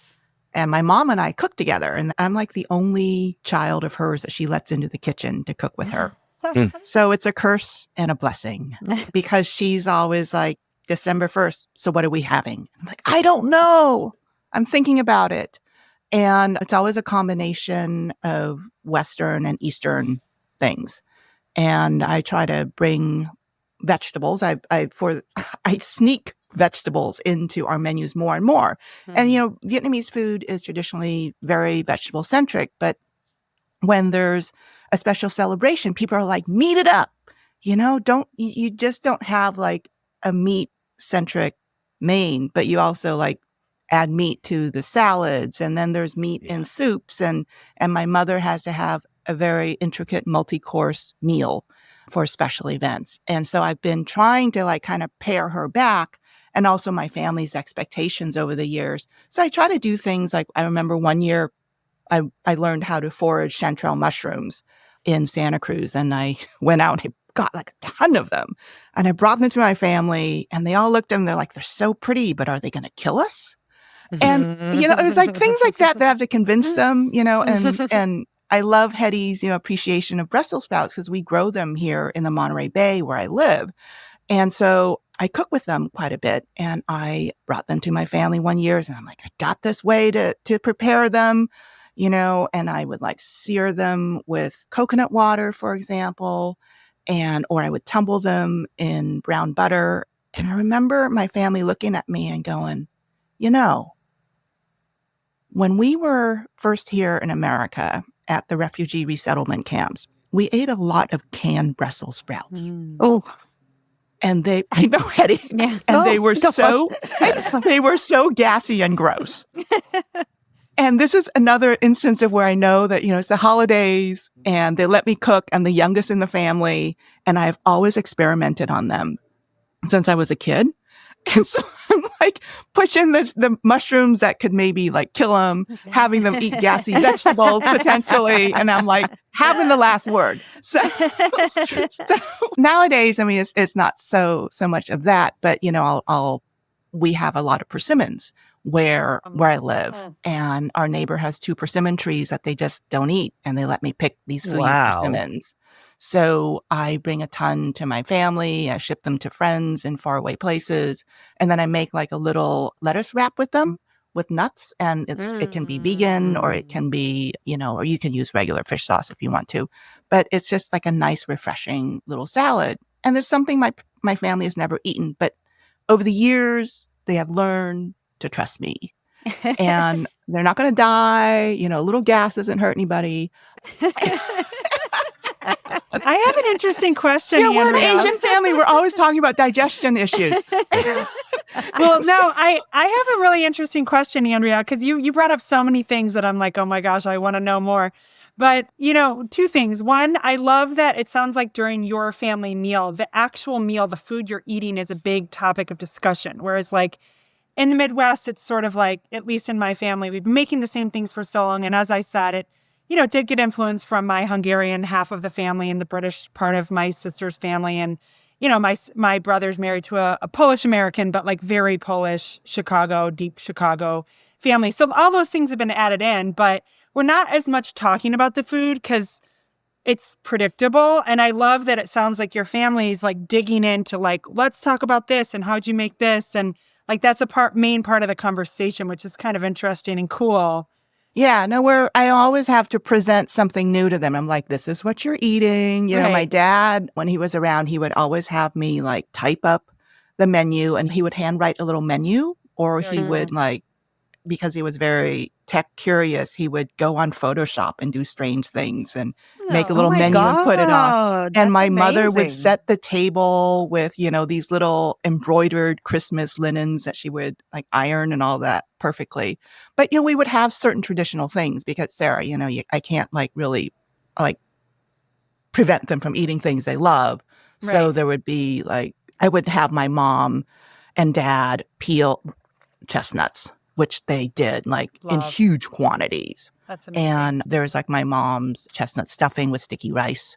And my mom and I cook together, and I'm like the only child of hers that she lets into the kitchen to cook with her. So it's a curse and a blessing, because she's always like, December 1st, so what are we having? I'm like, I don't know. I'm thinking about it. And it's always a combination of Western and Eastern things. And I try to bring vegetables. I sneak vegetables into our menus more and more. And, you know, Vietnamese food is traditionally very vegetable centric, but when there's a special celebration, people are like, meat it up. You know, you just don't have like a meat centric main, but you also like add meat to the salads, and then there's meat in soups. And my mother has to have a very intricate multi-course meal for special events. And so I've been trying to like kind of pare her back, and also my family's expectations over the years. So I try to do things like, I remember one year I learned how to forage chanterelle mushrooms in Santa Cruz, and I went out and got like a ton of them, and I brought them to my family, and they all looked at them. They're like, they're so pretty, but are they going to kill us? And, you know, it was like things like that I have to convince them, you know, and I love Hetty's, you know, appreciation of Brussels sprouts, because we grow them here in the Monterey Bay where I live. And so I cook with them quite a bit, and I brought them to my family one year, and I'm like, I got this way to prepare them, you know, and I would like sear them with coconut water, for example, or I would tumble them in brown butter. And I remember my family looking at me and going, you know, when we were first here in America at the refugee resettlement camps, we ate a lot of canned Brussels sprouts. Oh, and I know, Hetty, and they were so gassy and gross. And this is another instance of where I know that, you know, it's the holidays and they let me cook. I'm the youngest in the family, and I've always experimented on them since I was a kid. And so I'm like pushing the mushrooms that could maybe like kill them, having them eat gassy vegetables potentially. And I'm like having the last word. So nowadays, I mean, it's not so much of that, but, you know, we have a lot of persimmons where I live, and our neighbor has 2 persimmon trees that they just don't eat, and they let me pick these food persimmons. So I bring a ton to my family. I ship them to friends in faraway places, and then I make like a little lettuce wrap with them with nuts, and it can be vegan, or it can be, you know, or you can use regular fish sauce if you want to, but it's just like a nice, refreshing little salad. And it's something my family has never eaten, but over the years they have learned to trust me, and they're not going to die. You know, a little gas doesn't hurt anybody. I have an interesting question. Yeah, we're an Asian family. We're always talking about digestion issues. Well, no, I have a really interesting question, Andrea, because you brought up so many things that I'm like, oh my gosh, I want to know more. But, you know, 2 things. One, I love that it sounds like during your family meal, the actual meal, the food you're eating is a big topic of discussion. Whereas like in the Midwest, it's sort of like, at least in my family, we've been making the same things for so long. And as I said, it, you know, did get influence from my Hungarian half of the family and the British part of my sister's family. And, you know, my brother's married to a Polish American, but like very Polish, deep Chicago family. So all those things have been added in, but we're not as much talking about the food because it's predictable. And I love that it sounds like your family is like digging into like, let's talk about this and how'd you make this? And like, that's main part of the conversation, which is kind of interesting and cool. Yeah, no, I always have to present something new to them. I'm like, this is what you're eating. You know, my Right. dad, when he was around, he would always have me like type up the menu and he would handwrite a little menu, or Very he cool. would like, because he was very tech curious, he would go on Photoshop and do strange things and make a Oh. little my menu and put it on. God, And that's my mother would amazing. set the table with, you know, these little embroidered Christmas linens that she would like iron and all that perfectly. But, you know, we would have certain traditional things because Sarah, you know, I can't like really like prevent them from eating things they love. So Right. there would be like, I would have my mom and dad peel chestnuts, which they did like in Love. huge quantities. That's amazing. And there was like my mom's chestnut stuffing with sticky rice.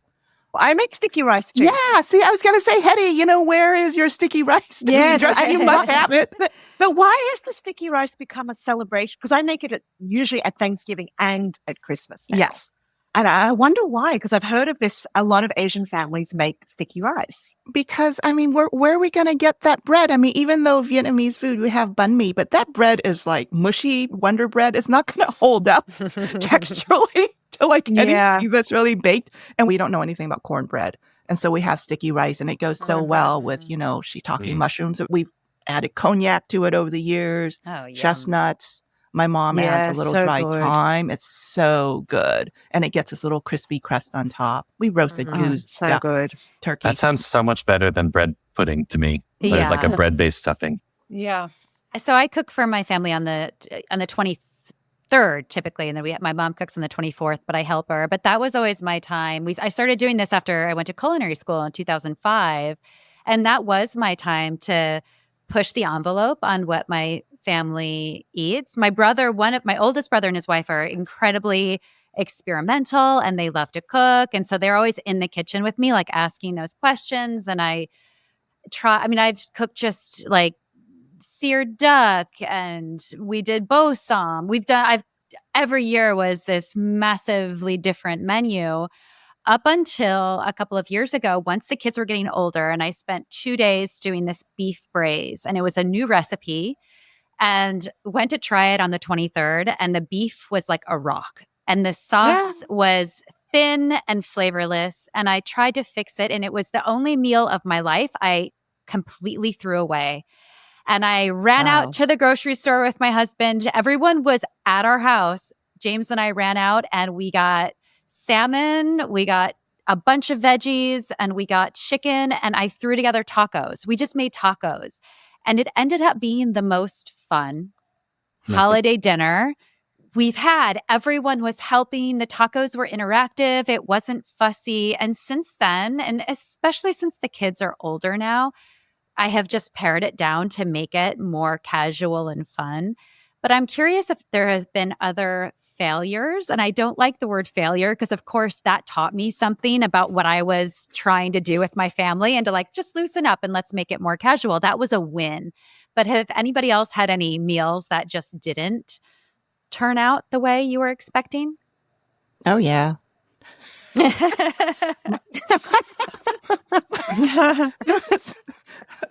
I make sticky rice too. Yeah, see, I was going to say, Hetty, you know, where is your sticky rice? Yes, You must have it. But why has the sticky rice become a celebration? Because I make it usually at Thanksgiving and at Christmas now. Yes. And I wonder why, because I've heard of this. A lot of Asian families make sticky rice. Because, I mean, where are we going to get that bread? I mean, even though Vietnamese food, we have banh mi, but that bread is like mushy Wonder Bread. It's not going to hold up texturally to like anything that's really baked. And we don't know anything about cornbread. And so we have sticky rice and it goes so well with, you know, shiitake mushrooms. We've added cognac to it over the years, chestnuts. My mom adds a little dry thyme. It's so good. And it gets this little crispy crust on top. We roasted goose good. turkey. That sounds so much better than bread pudding to me. Yeah. Like a bread-based stuffing. Yeah. So I cook for my family on the 23rd typically, and then my mom cooks on the 24th, but I help her. But that was always my time. I started doing this after I went to culinary school in 2005, and that was my time to push the envelope on what my family eats. My oldest brother and his wife are incredibly experimental and they love to cook. And so they're always in the kitchen with me, like asking those questions. And I've cooked just like seared duck and we did bosom. Every year was this massively different menu up until a couple of years ago, once the kids were getting older, and I spent 2 days doing this beef braise, and it was a new recipe, and went to try it on the 23rd, and the beef was like a rock, and the sauce was thin and flavorless, and I tried to fix it, and it was the only meal of my life I completely threw away. And I ran out to the grocery store with my husband. Everyone was at our house. James and I ran out, and we got salmon, we got a bunch of veggies, and we got chicken, and I threw together tacos. We just made tacos. And it ended up being the most fun holiday dinner we've had. Everyone was helping. The tacos were interactive. It wasn't fussy. And since then, and especially since the kids are older now, I have just pared it down to make it more casual and fun. But I'm curious if there has been other failures. And I don't like the word failure because, of course, that taught me something about what I was trying to do with my family and to like, just loosen up and let's make it more casual. That was a win. But have anybody else had any meals that just didn't turn out the way you were expecting? Oh, yeah.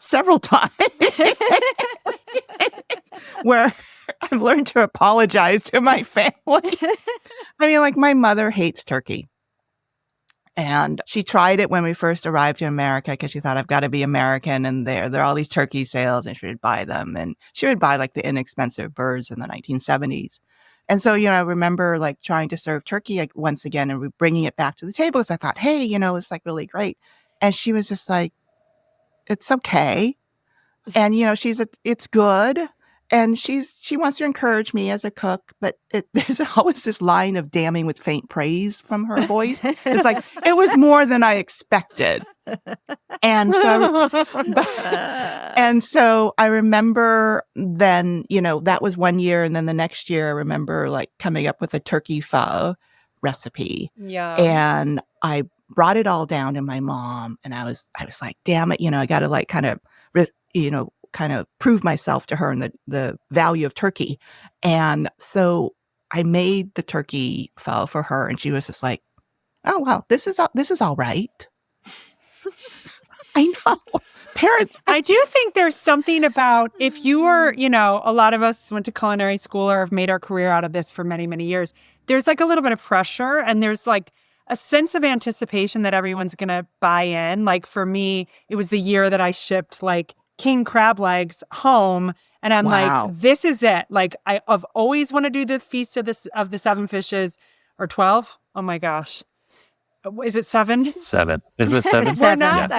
Several times where I've learned to apologize to my family. I mean, like my mother hates turkey. And she tried it when we first arrived to America because she thought I've got to be American and there are all these turkey sales and she would buy them. And she would buy like the inexpensive birds in the 1970s. And so, you know, I remember like trying to serve turkey like, once again and bringing it back to the table because I thought, hey, you know, it's like really great. And she was just like, it's okay. And, you know, it's good. And she wants to encourage me as a cook, but there's always this line of damning with faint praise from her voice. It's like, it was more than I expected. And so I remember then, you know, that was one year. And then the next year, I remember like coming up with a turkey pho recipe. Yeah. And I brought it all down to my mom. And I was like, damn it, you know, I got to like kind of prove myself to her and the value of turkey. And so I made the turkey pho for her and she was just like, oh, well, this is all right. I know. Parents. I do think there's something about if you were, a lot of us went to culinary school or have made our career out of this for many, many years. There's like a little bit of pressure and there's like a sense of anticipation that everyone's going to buy in. Like for me, it was the year that I shipped like king crab legs home. And I'm Wow. like, this is it. Like I've always wanted to do the Feast of the Seven Fishes or 12. Oh my gosh. Is it 7? 7. Is it 7?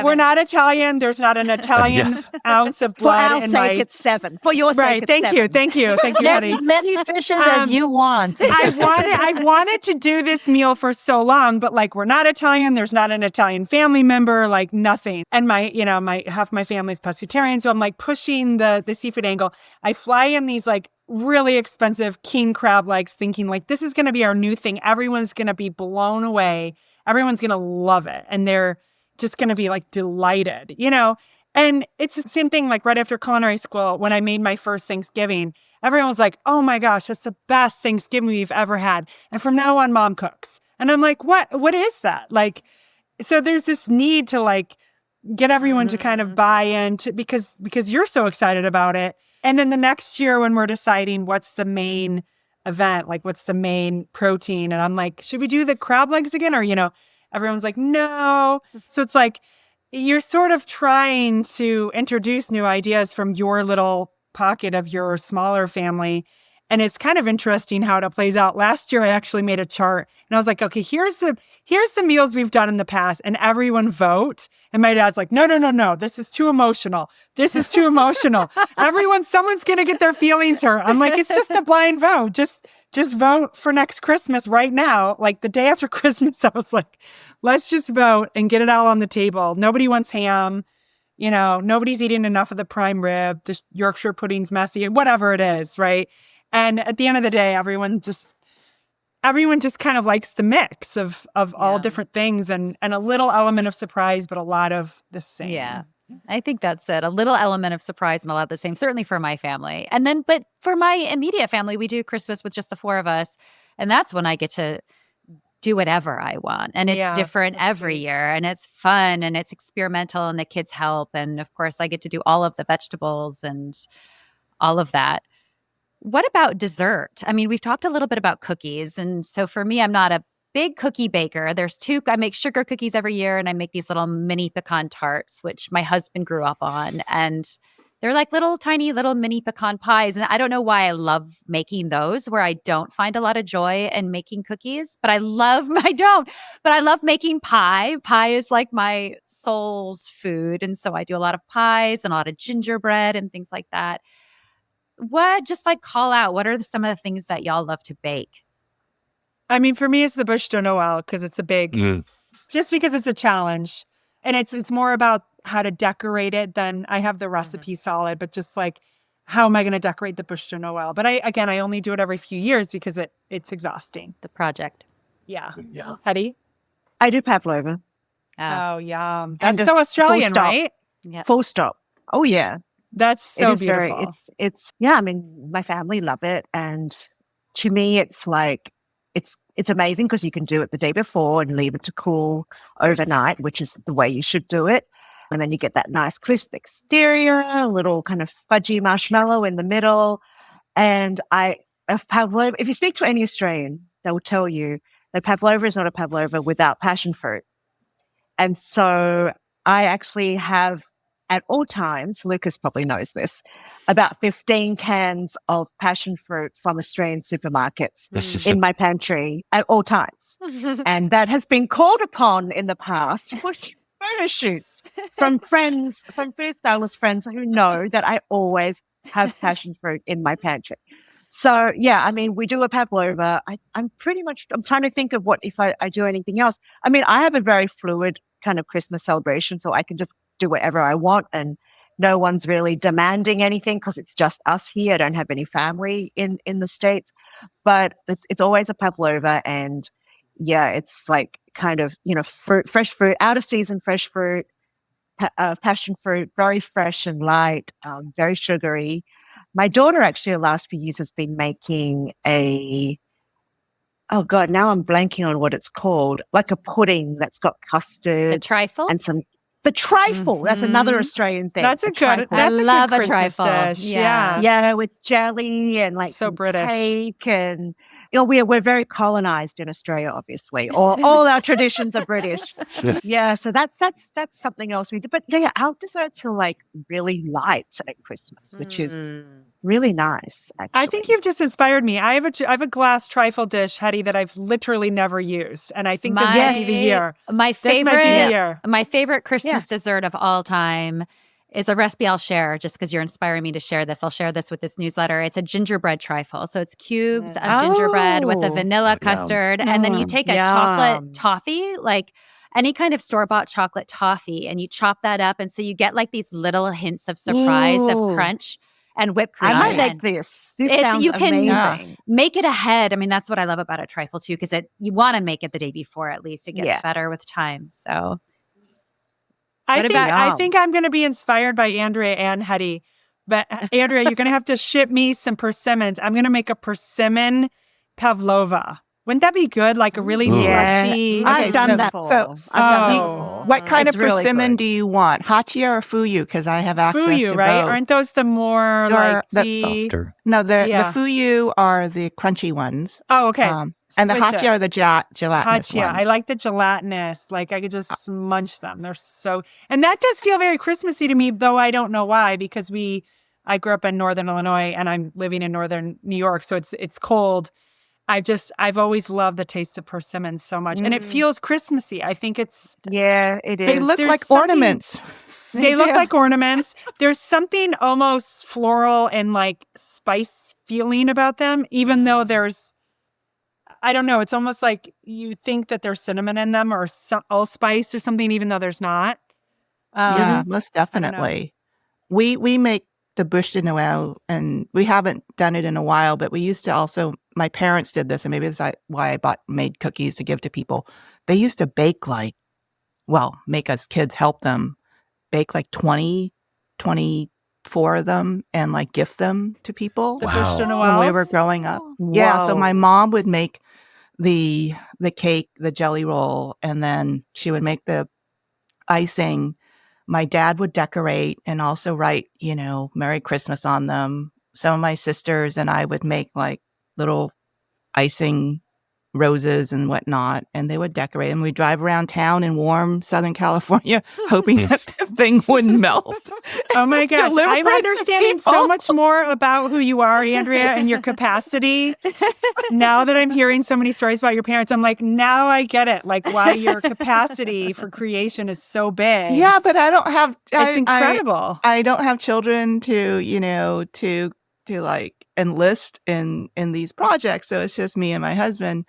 We're not Italian. There's not an Italian ounce of For blood our in sake, my... it's 7. For your Right. sake, it's 7. Thank you, There's Hetty. as many fishes as you want. I've wanted to do this meal for so long, but like we're not Italian. There's not an Italian family member, like nothing. And my half my family's pescatarian, so I'm like pushing the seafood angle. I fly in these like really expensive king crab legs, thinking like this is going to be our new thing. Everyone's going to be blown away. Everyone's going to love it. And they're just going to be like delighted, And it's the same thing like right after culinary school, when I made my first Thanksgiving, everyone was like, oh my gosh, that's the best Thanksgiving we've ever had. And from now on, Mom cooks. And I'm like, what is that? Like, so there's this need to like get everyone to kind of buy into because you're so excited about it. And then the next year when we're deciding what's the main event, like what's the main protein, and I'm like, should we do the crab legs again? Or, everyone's like, no. So it's like, you're sort of trying to introduce new ideas from your little pocket of your smaller family. And it's kind of interesting how it plays out. Last year, I actually made a chart and I was like, okay, here's the meals we've done in the past and everyone vote. And my dad's like, no, this is too emotional. This is too emotional. Someone's going to get their feelings hurt. I'm like, it's just a blind vote. Just vote for next Christmas right now. Like the day after Christmas, I was like, let's just vote and get it all on the table. Nobody wants ham. Nobody's eating enough of the prime rib. The Yorkshire pudding's messy, whatever it is, right? And at the end of the day, everyone just kind of likes the mix of all different things and a little element of surprise, but a lot of the same. Yeah. I think that's it. A little element of surprise and a lot of the same, certainly for my family. And then, but for my immediate family, we do Christmas with just the 4 of us. And that's when I get to do whatever I want. And it's different every year. And it's fun and it's experimental and the kids help. And of course, I get to do all of the vegetables and all of that. What about dessert? I mean, we've talked a little bit about cookies. And so for me, I'm not a big cookie baker. I make sugar cookies every year and I make these little mini pecan tarts, which my husband grew up on. And they're like tiny little mini pecan pies. And I don't know why I love making those where I don't find a lot of joy in making cookies, but I love making pie. Pie is like my soul's food. And so I do a lot of pies and a lot of gingerbread and things like that. Call out, what are some of the things that y'all love to bake? I mean, for me, it's the bûche de Noël because it's a big, just because it's a challenge. And it's more about how to decorate it than I have the recipe solid, but just like, how am I going to decorate the bûche de Noël? But I only do it every few years because it's exhausting. The project. Yeah. Hetty? I do pavlova. Oh, yeah. That's so Australian, right? Yep. Full stop. Oh, yeah. That's so beautiful. I mean, my family love it. And to me, it's like, it's amazing because you can do it the day before and leave it to cool overnight, which is the way you should do it. And then you get that nice crisp exterior, a little kind of fudgy marshmallow in the middle. And pavlova, if you speak to any Australian, they will tell you that pavlova is not a pavlova without passion fruit. And so I actually have, at all times, Lukas probably knows this, about 15 cans of passion fruit from Australian supermarkets in my pantry at all times. And that has been called upon in the past for photo shoots from freestylist friends who know that I always have passion fruit in my pantry. So, yeah, I mean, we do a pavlova. I'm trying to think of what if I do anything else. I mean, I have a very fluid kind of Christmas celebration, so I can just do whatever I want and no one's really demanding anything because it's just us here. I don't have any family in the States, but it's always a pavlova. And yeah, it's like kind of, fresh fruit, out of season fresh fruit, passion fruit, very fresh and light, very sugary. My daughter actually the last few years has been making a oh God, now I'm blanking on what it's called. Like a pudding that's got The custard trifle? and the trifle. That's another Australian thing. That's the a good. trifle. That's I a love good a Christmas trifle. dish. Yeah. Yeah, with jelly and like So some British. cake and we're very colonized in Australia, obviously. All our traditions are British. Yeah, so that's something else we do. But yeah, our desserts are like really light at Christmas, which is really nice. Actually, I think you've just inspired me. I have a glass trifle dish, Hetty, that I've literally never used, and I think this might be the year. My This might be the year. favorite Christmas dessert of all time is a recipe I'll share just because you're inspiring me to share this. I'll share this with this newsletter. It's a gingerbread trifle. So it's cubes of gingerbread with a vanilla custard. And then you take a chocolate toffee, like any kind of store-bought chocolate toffee, and you chop that up. And so you get like these little hints of surprise of crunch and whipped cream. I might make this. This sounds you can amazing. make it ahead. I mean, that's what I love about a trifle too, because you want to make it the day before at least. It gets better with time. So I think I'm going to be inspired by Andrea and Hetty. But Andrea, you're going to have to ship me some persimmons. I'm going to make a persimmon pavlova. Wouldn't that be good? Like a really fleshy. I've done that before. What kind It's of really persimmon good. do you want? Hachia or fuyu? Because I have access Fuyu, to right? both. Aren't those the more like the Softer. No, the Yeah. fuyu are the crunchy ones. Oh, okay. And the Switch hachia are the gelatinous Hachia. ones. I like the gelatinous. Like I could just munch them. They're so, and that does feel very Christmassy to me, though I don't know why, because I grew up in Northern Illinois and I'm living in Northern New York. So it's cold. I've always loved the taste of persimmons so much. And it feels Christmassy. I think it is. They look There's like something- ornaments. They look like ornaments. There's something almost floral and like spice feeling about them, even though I don't know. It's almost like you think that there's cinnamon in them or allspice or something, even though there's not. Yeah, most definitely. We make the bûche de Noël, and we haven't done it in a while, but we used to also, my parents did this, and maybe that's why I made cookies to give to people. They used to bake make us kids help them bake like 24 of them and like gift them to people. The Wow. bûche de When Noël. we were growing up. Yeah, so my mom would make the cake, the jelly roll, and then she would make the icing. My dad would decorate and also write, Merry Christmas on them. Some of my sisters and I would make like little icing roses and whatnot, and they would decorate. And we'd drive around town in warm Southern California, hoping that the thing wouldn't melt. Oh my gosh. Deliver I'm it to understanding so people. much more about who you are, Andrea, and your capacity. Now that I'm hearing so many stories about your parents, I'm like, now I get it. Like why your capacity for creation is so big. Yeah, but I don't have. It's incredible. I don't have children to like enlist in these projects, so it's just me and my husband.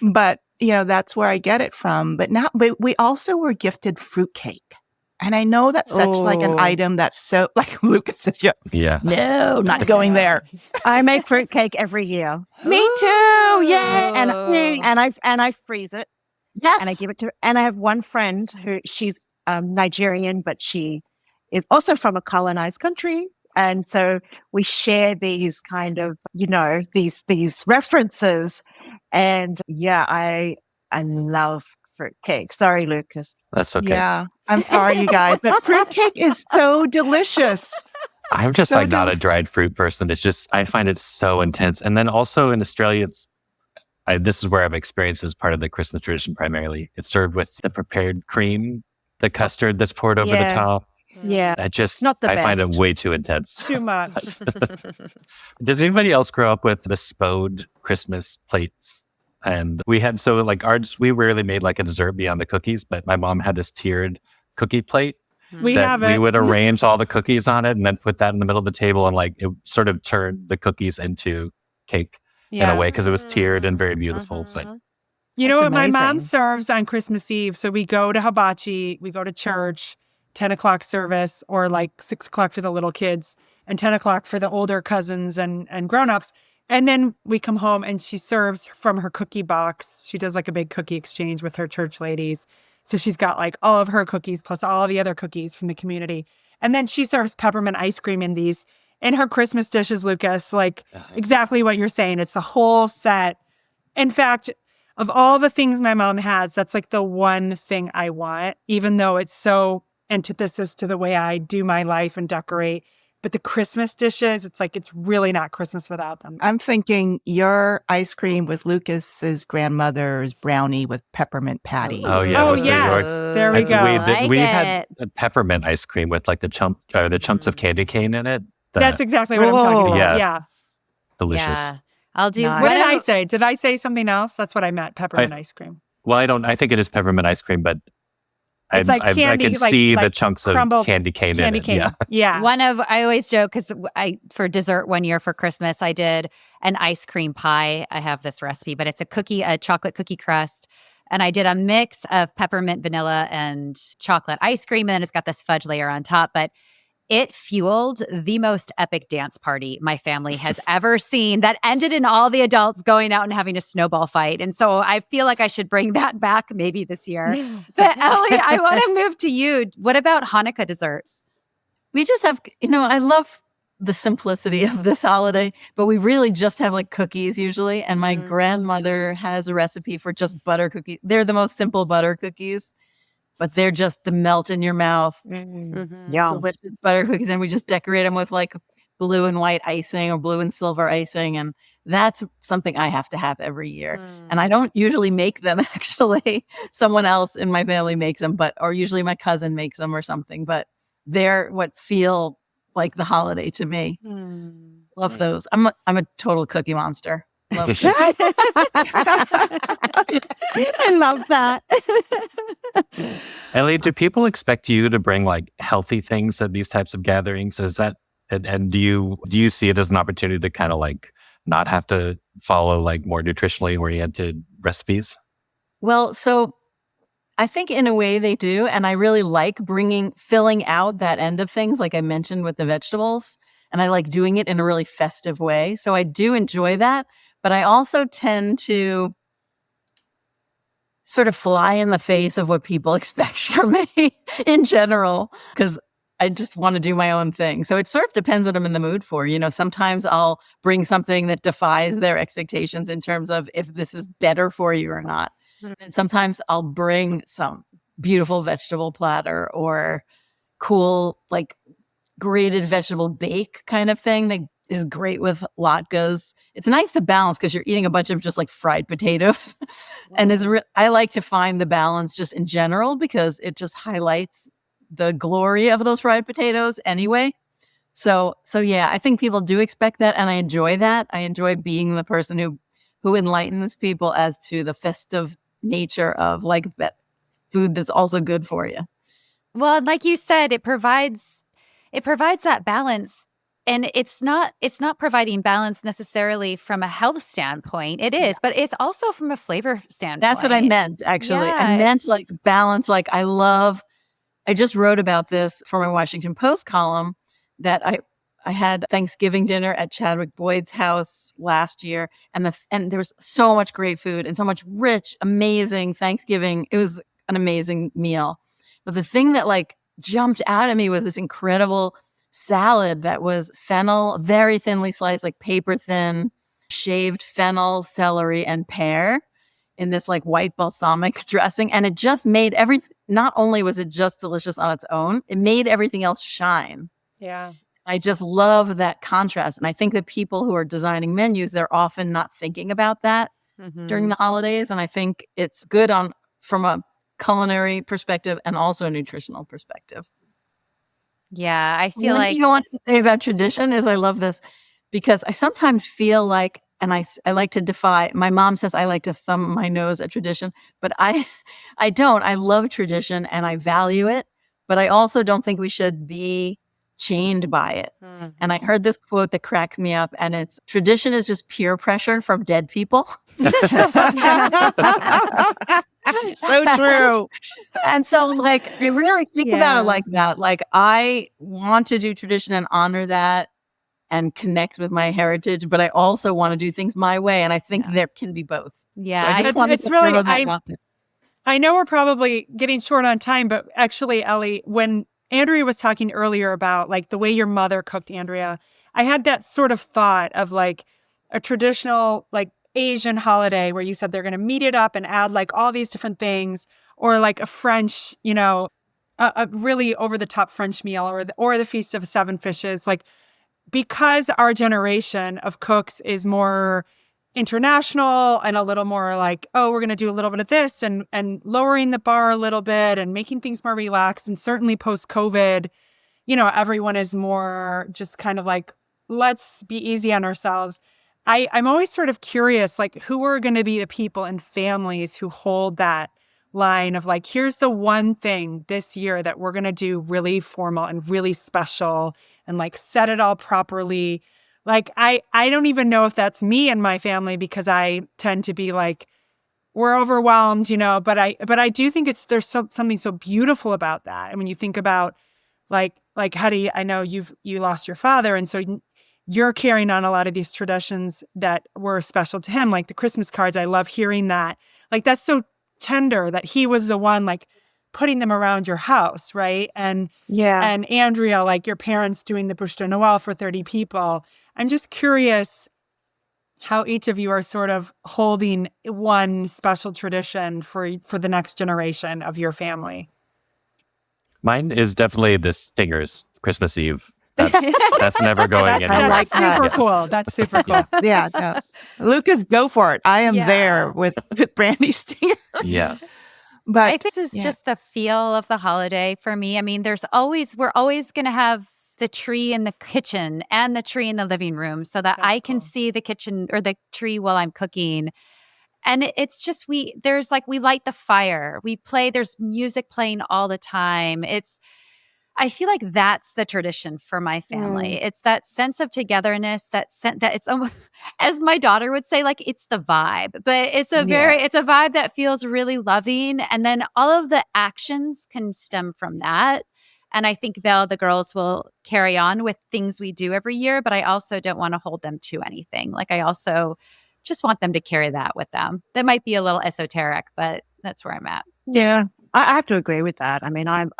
But that's where I get it from. But now, we also were gifted fruitcake, and I know that's such like an item that's so like Lukas says, Yeah. no, not going there. I make fruitcake every year. Me too. Yay! And I freeze it. Yes. And I give it to. And I have one friend who she's Nigerian, but she is also from a colonized country. And so we share these kind of, these references. And yeah, I love fruitcake. Sorry, Lukas. That's okay. Yeah. I'm sorry, you guys, but fruitcake is so delicious. I'm just So like not a dried fruit person. It's just, I find it so intense. And then also in Australia, this is where I've experienced as part of the Christmas tradition primarily. It's served with the prepared cream, the custard that's poured over the top. Yeah. Not the I find it best. way too intense. Too much. Does anybody else grow up with the spode Christmas plates? And we had, so like ours, we rarely made like a dessert beyond the cookies, but my mom had this tiered cookie plate We have that it. we would arrange all the cookies on it and then put that in the middle of the table, and like it sort of turned the cookies into cake in a way because it was tiered and very beautiful. But You know That's what my mom amazing. serves on Christmas Eve? So we go to hibachi, we go to church, 10 o'clock service, or like 6 o'clock for the little kids and 10 o'clock for the older cousins and grown-ups. And then we come home and she serves from her cookie box. She does like a big cookie exchange with her church ladies. So she's got like all of her cookies plus all the other cookies from the community. And then she serves peppermint ice cream in these. In her Christmas dishes, Lukas, like exactly what you're saying. It's the whole set. In fact, of all the things my mom has, that's like the one thing I want, even though it's so antithesis to the way I do my life and decorate. But the Christmas dishes, it's like it's really not Christmas without them. I'm thinking your ice cream with Lucas's grandmother's brownie with peppermint patties. Oh, yeah. Oh, with the yes. York- There we go. Like we it. had a peppermint ice cream with like the chunks of candy cane in it. That's exactly what I'm talking about. Yeah. Yeah. Delicious. Yeah. I'll do. Nice. What did I say? Did I say something else? That's what I meant. Peppermint ice cream. Well, I think it is peppermint ice cream, but It's like I candy, can like- see the like chunks of crumbled candy cane in Candy it. cane. Yeah. Yeah. I always joke because for dessert one year for Christmas, I did an ice cream pie. I have this recipe, but it's a chocolate cookie crust. And I did a mix of peppermint, vanilla, and chocolate ice cream. And then it's got this fudge layer on top. But it fueled the most epic dance party my family has ever seen that ended in all the adults going out and having a snowball fight. And so I feel like I should bring that back maybe this year. But Ellie, I want to move to you. What about Hanukkah desserts? We just have, I love the simplicity of this holiday, but we really just have like cookies usually. And my grandmother has a recipe for just butter cookies. They're the most simple butter cookies, but they're just the melt in your mouth, Yum. delicious butter cookies. And we just decorate them with like blue and white icing or blue and silver icing. And that's something I have to have every year. And I don't usually make them actually. Someone else in my family makes them, or usually my cousin makes them or something, but they're what feel like the holiday to me. Love those. I'm a total cookie monster. Love cookies. I love that. Ellie, do people expect you to bring like healthy things at these types of gatherings? Is that and do you see it as an opportunity to kind of like not have to follow like more nutritionally oriented recipes? Well, so I think in a way they do. And I really like filling out that end of things, like I mentioned with the vegetables. And I like doing it in a really festive way. So I do enjoy that. But I also tend to sort of fly in the face of what people expect from me in general, because I just want to do my own thing. So it sort of depends what I'm in the mood for. Sometimes I'll bring something that defies their expectations in terms of if this is better for you or not. And sometimes I'll bring some beautiful vegetable platter or cool, like grated vegetable bake kind of thing that is great with latkes. It's nice to balance because you're eating a bunch of just like fried potatoes. And I like to find the balance just in general because it just highlights the glory of those fried potatoes anyway. So yeah, I think people do expect that. And I enjoy that. I enjoy being the person who enlightens people as to the festive nature of like food that's also good for you. Well, like you said, it provides that balance. And it's not providing balance necessarily from a health standpoint. It is, but it's also from a flavor standpoint. That's what I meant, actually. Yeah. I meant like balance. Like I just wrote about this for my Washington Post column that I had Thanksgiving dinner at Chadwick Boyd's house last year, and there was so much great food and so much rich, amazing Thanksgiving. It was an amazing meal. But the thing that like jumped out at me was this incredible salad that was fennel, very thinly sliced, like paper thin, shaved fennel, celery, and pear in this like white balsamic dressing. And it just made not only was it just delicious on its own, it made everything else shine. Yeah. I just love that contrast. And I think that people who are designing menus, they're often not thinking about that during the holidays. And I think it's good from a culinary perspective and also a nutritional perspective. Yeah, I feel One like thing I want to say about tradition is I love this because I sometimes feel like, and I like to defy, my mom says I like to thumb my nose at tradition, but I don't. I love tradition and I value it, but I also don't think we should be chained by it. And I heard this quote that cracks me up, and it's tradition is just peer pressure from dead people. So true. And so like I really think about it like that. Like I want to do tradition and honor that and connect with my heritage, but I also want to do things my way. And I think there can be both. yeah, So I just wanted it's to really- throw that out there. I know we're probably getting short on time, but actually, Ellie, when Andrea was talking earlier about like the way your mother cooked, Andrea, I had that sort of thought of like a traditional like Asian holiday where you said they're going to meet it up and add like all these different things, or like a French, a really over the top French meal, or the Feast of Seven Fishes, like, because our generation of cooks is more international and a little more like, oh, we're going to do a little bit of this and lowering the bar a little bit and making things more relaxed. And certainly post-COVID, everyone is more just kind of like, let's be easy on ourselves. I'm always sort of curious, like, who are going to be the people and families who hold that line of like, here's the one thing this year that we're going to do really formal and really special and like set it all properly. Like, I don't even know if that's me and my family, because I tend to be like, we're overwhelmed, but I do think there's something so beautiful about that. And when you think about like Hetty, I know you lost your father. And so you're carrying on a lot of these traditions that were special to him, like the Christmas cards. I love hearing that. Like, that's so tender that he was the one like putting them around your house, right? And Andrea, like your parents doing the bûche de Noël for 30 people. I'm just curious how each of you are sort of holding one special tradition for the next generation of your family. Mine is definitely the Stingers Christmas Eve. That's never going anywhere. That's super cool. That's super cool. Yeah. No. Lucas, go for it. I am there with Brandy Stinger. Yes. But I think this is just the feel of the holiday for me. I mean, we're always going to have the tree in the kitchen and the tree in the living room so that I can see the kitchen or the tree while I'm cooking. And it's just, we light the fire, we play, there's music playing all the time. I feel like that's the tradition for my family. It's that sense of togetherness, that it's almost, as my daughter would say, like, it's the vibe, but it's a vibe that feels really loving. And then all of the actions can stem from that. And I think the girls will carry on with things we do every year, but I also don't want to hold them to anything. Like, I also just want them to carry that with them. That might be a little esoteric, but that's where I'm at. Yeah, I have to agree with that. I mean, I'm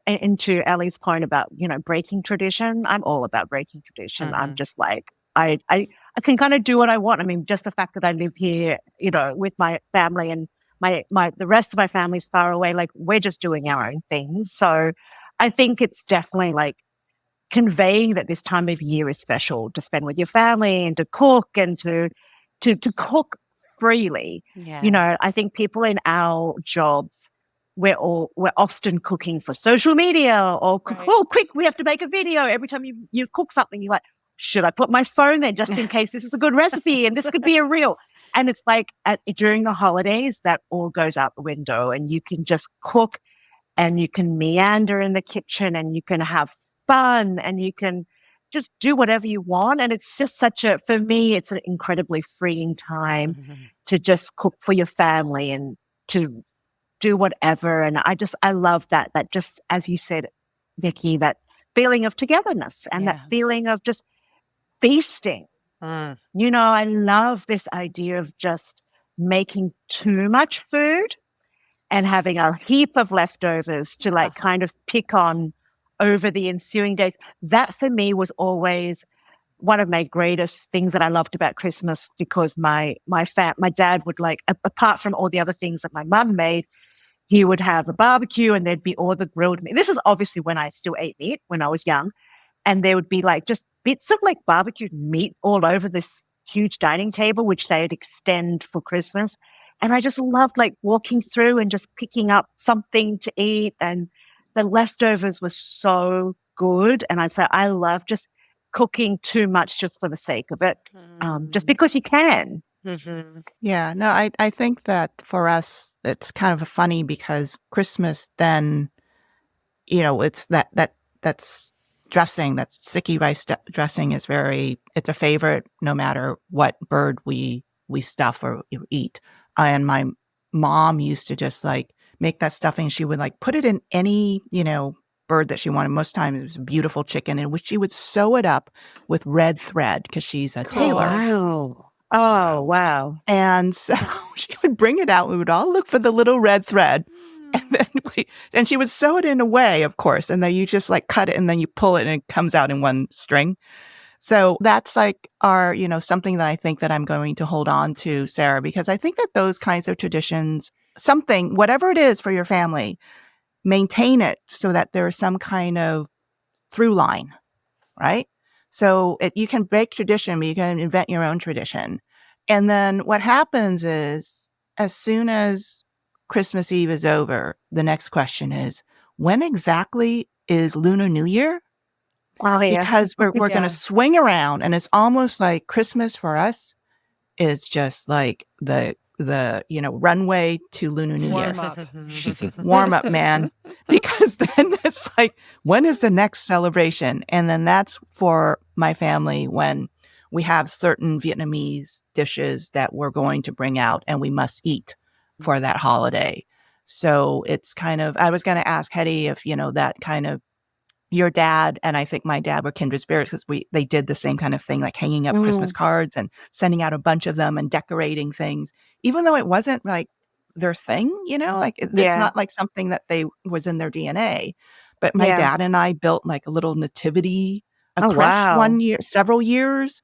into Ellie's point about, breaking tradition. I'm all about breaking tradition. Mm-hmm. I'm just like, I can kind of do what I want. I mean, just the fact that I live here, with my family and the rest of my family's far away, like, we're just doing our own things. So I think it's definitely like conveying that this time of year is special to spend with your family and to cook and to cook freely. Yeah. I think people in our jobs, we're often cooking for social media or, oh, quick, we have to make a video. Every time you cook something, you're like, should I put my phone there just in case this is a good recipe and this could be a reel? And it's like during the holidays, that all goes out the window and you can just cook and you can meander in the kitchen and you can have fun and you can just do whatever you want. And it's just for me, it's an incredibly freeing time to just cook for your family and to do whatever. And I love that just, as you said, Nikki, that feeling of togetherness and that feeling of just feasting. I love this idea of just making too much food and having a heap of leftovers to kind of pick on over the ensuing days. That for me was always one of my greatest things that I loved about Christmas, because my dad would, apart from all the other things that my mum made, he would have a barbecue and there'd be all the grilled meat. This is obviously when I still ate meat when I was young. And there would be just bits of barbecued meat all over this huge dining table, which they would extend for Christmas. And I just loved walking through and just picking up something to eat. And the leftovers were so good. And I'd say I love just cooking too much just for the sake of it, just because you can. Mm-hmm. Yeah, no, I think that for us, it's kind of funny because Christmas then, it's that's dressing, that sticky rice dressing is it's a favorite no matter what bird we stuff or eat. And my mom used to just make that stuffing. She would put it in any, bird that she wanted. Most times it was beautiful chicken, in which she would sew it up with red thread because she's a tailor. Wow. Oh, wow. And so she would bring it out. We would all look for the little red thread. And then she would sew it in a way, of course. And then you just cut it and then you pull it and it comes out in one string. So that's like our, something that I think that I'm going to hold on to, Sarah, because I think that those kinds of traditions, something, whatever it is for your family, maintain it so that there's some kind of through line, right? So you can break tradition, but you can invent your own tradition. And then what happens is, as soon as Christmas Eve is over, the next question is, when exactly is Lunar New Year? Oh, yeah. Because we're Yeah. going to swing around, and it's almost like Christmas for us is just like the runway to Lunar New Year. Warm up. Warm up, man. Because then it's like, when is the next celebration? And then that's for my family when we have certain Vietnamese dishes that we're going to bring out and we must eat for that holiday. So it's kind of, I was going to ask Hetty if, that kind of, your dad and I think my dad were kindred spirits because they did the same kind of thing, like hanging up Christmas cards and sending out a bunch of them and decorating things, even though it wasn't like their thing, it's not like something that they was in their DNA. But my dad and I built like a little nativity, creche several years.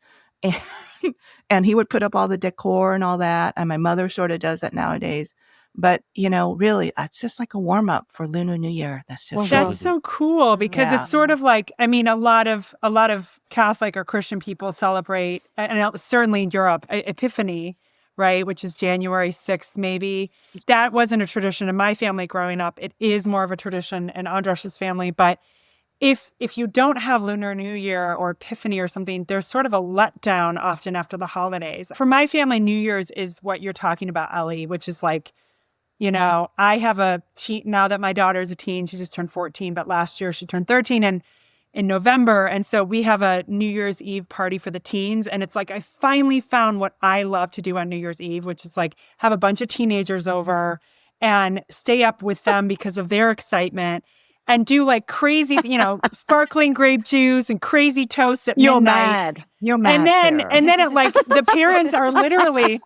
And he would put up all the decor and all that. And my mother sort of does it nowadays. But, really, it's just like a warm up for Lunar New Year. That's so cool because it's sort of like, I mean, a lot of Catholic or Christian people celebrate, and certainly in Europe, Epiphany, right, which is January 6th, maybe. That wasn't a tradition in my family growing up. It is more of a tradition in Andresh's family. But if you don't have Lunar New Year or Epiphany or something, there's sort of a letdown often after the holidays. For my family, New Year's is what you're talking about, Ellie, which is like, I have a teen now that my daughter's a teen. She just turned 14, but last year she turned 13 in November. And so we have a New Year's Eve party for the teens. And it's like, I finally found what I love to do on New Year's Eve, which is like have a bunch of teenagers over and stay up with them because of their excitement and do like crazy, sparkling grape juice and crazy toasts at midnight. You're mad. And then it like the parents are literally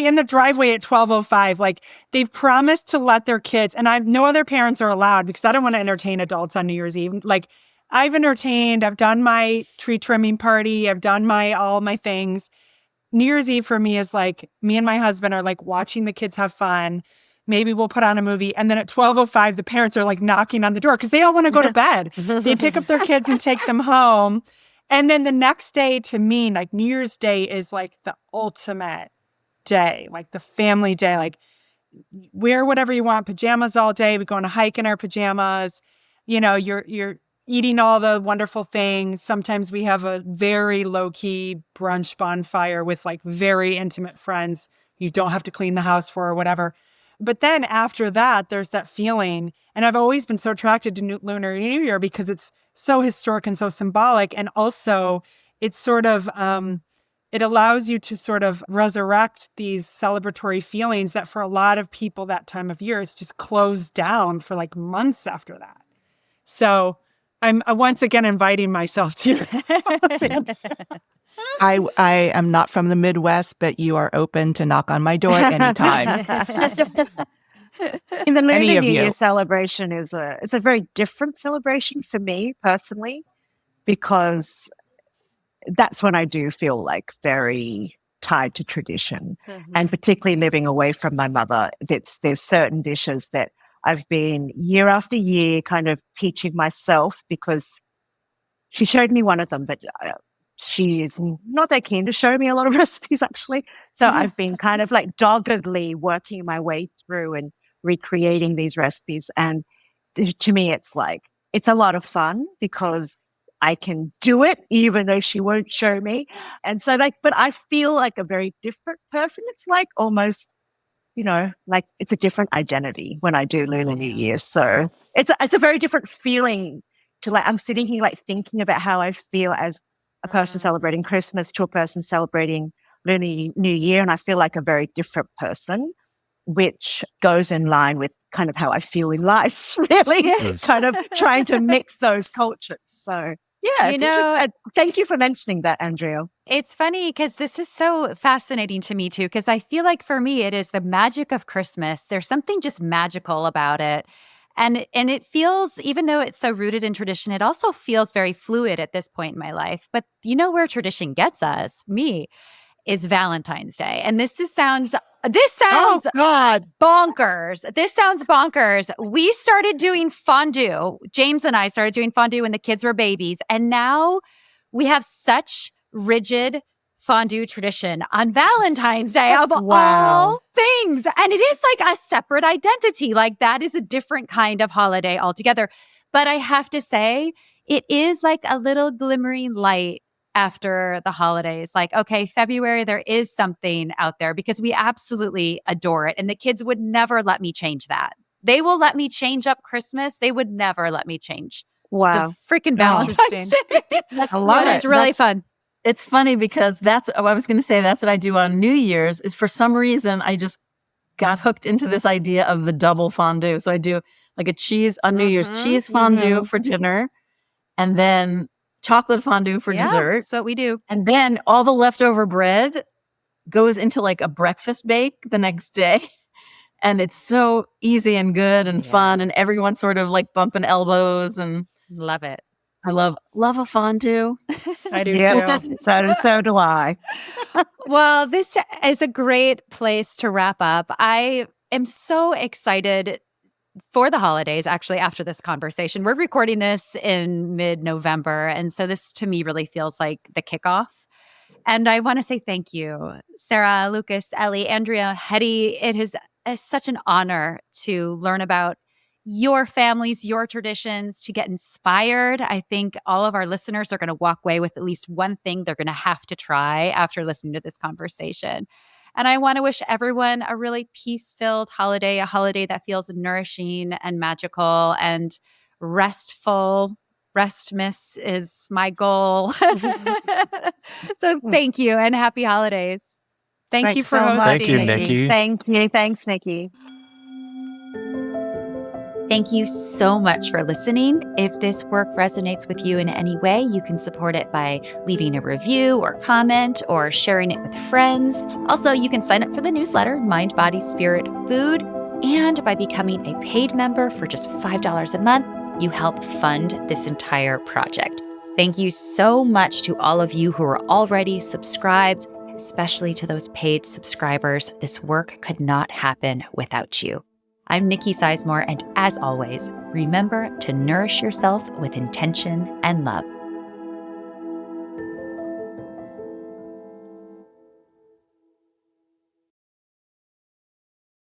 in the driveway at 12:05. Like they've promised to let their kids, and no other parents are allowed because I don't want to entertain adults on New Year's Eve. Like I've done my tree trimming party. I've done all my things. New Year's Eve for me is like me and my husband are like watching the kids have fun. Maybe we'll put on a movie. And then at 12:05, the parents are like knocking on the door because they all want to go to bed. They pick up their kids and take them home. And then the next day to me, like New Year's Day is like the ultimate day, like the family day, like wear whatever you want, pajamas all day. We go on a hike in our pajamas. You're eating all the wonderful things. Sometimes we have a very low-key brunch bonfire with like very intimate friends you don't have to clean the house for or whatever. But then after that, there's that feeling. And I've always been so attracted to Lunar New Year because it's so historic and so symbolic. And also it's sort of, it allows you to sort of resurrect these celebratory feelings that for a lot of people that time of year is just closed down for like months after that. So I'm once again inviting myself to your house. I am not from the Midwest, but you are open to knock on my door anytime. In the Lunar New Year celebration it's a very different celebration for me personally, because that's when I do feel like very tied to tradition. And particularly living away from my mother, there's certain dishes that I've been year after year kind of teaching myself because she showed me one of them, but she is not that keen to show me a lot of recipes actually. So I've been kind of like doggedly working my way through and recreating these recipes. And to me, it's a lot of fun because I can do it even though she won't show me. And so but I feel like a very different person. It's like almost, like it's a different identity when I do Lunar New Year. So it's a very different feeling to I'm sitting here thinking about how I feel as a person celebrating Christmas to a person celebrating Lunar New Year. And I feel like a very different person, which goes in line with kind of how I feel in life, really, kind of trying to mix those cultures. So, yeah, thank you for mentioning that, Andrea. It's funny because this is so fascinating to me, too, because I feel like for me, it is the magic of Christmas. There's something just magical about it. And it feels, even though it's so rooted in tradition, it also feels very fluid at this point in my life. But you know where tradition gets us, me, is Valentine's Day. And this sounds God. bonkers. This sounds bonkers. We started doing fondue. James and I started doing fondue when the kids were babies. And now we have such rigid fondue tradition on Valentine's Day of all things. And it is like a separate identity. Like that is a different kind of holiday altogether. But I have to say, it is like a little glimmering light after the holidays. Like, okay, February, there is something out there because we absolutely adore it. And the kids would never let me change that. They will let me change up Christmas. They would never let me change the freaking Valentine's Day. I love it. It's really fun. It's funny because I was going to say that's what I do on New Year's is for some reason I just got hooked into this idea of the double fondue. So I do like a cheese on New Year's, cheese fondue for dinner, and then chocolate fondue for dessert. That's what we do. And then all the leftover bread goes into like a breakfast bake the next day. And it's so easy and good and fun. And everyone's sort of like bumping elbows and love it. I love a fondue. I do too. So do I. Well, this is a great place to wrap up. I am so excited for the holidays, actually, after this conversation. We're recording this in mid-November. And so this, to me, really feels like the kickoff. And I want to say thank you, Sarah, Lukas, Ellie, Andrea, Hetty. It is such an honor to learn about your families, your traditions, to get inspired. I think all of our listeners are going to walk away with at least one thing they're going to have to try after listening to this conversation. And I want to wish everyone a really peace-filled holiday, a holiday that feels nourishing and magical and restful. Restmas is my goal. So thank you and happy holidays. Thank Thanks you for so hosting. much. Thank you, Nikki. Thank you. Thanks, Nikki. Thank you so much for listening. If this work resonates with you in any way, you can support it by leaving a review or comment or sharing it with friends. Also, you can sign up for the newsletter, Mind, Body, Spirit, Food. And by becoming a paid member for just $5 a month, you help fund this entire project. Thank you so much to all of you who are already subscribed, especially to those paid subscribers. This work could not happen without you. I'm Nikki Sizemore, and as always, remember to nourish yourself with intention and love.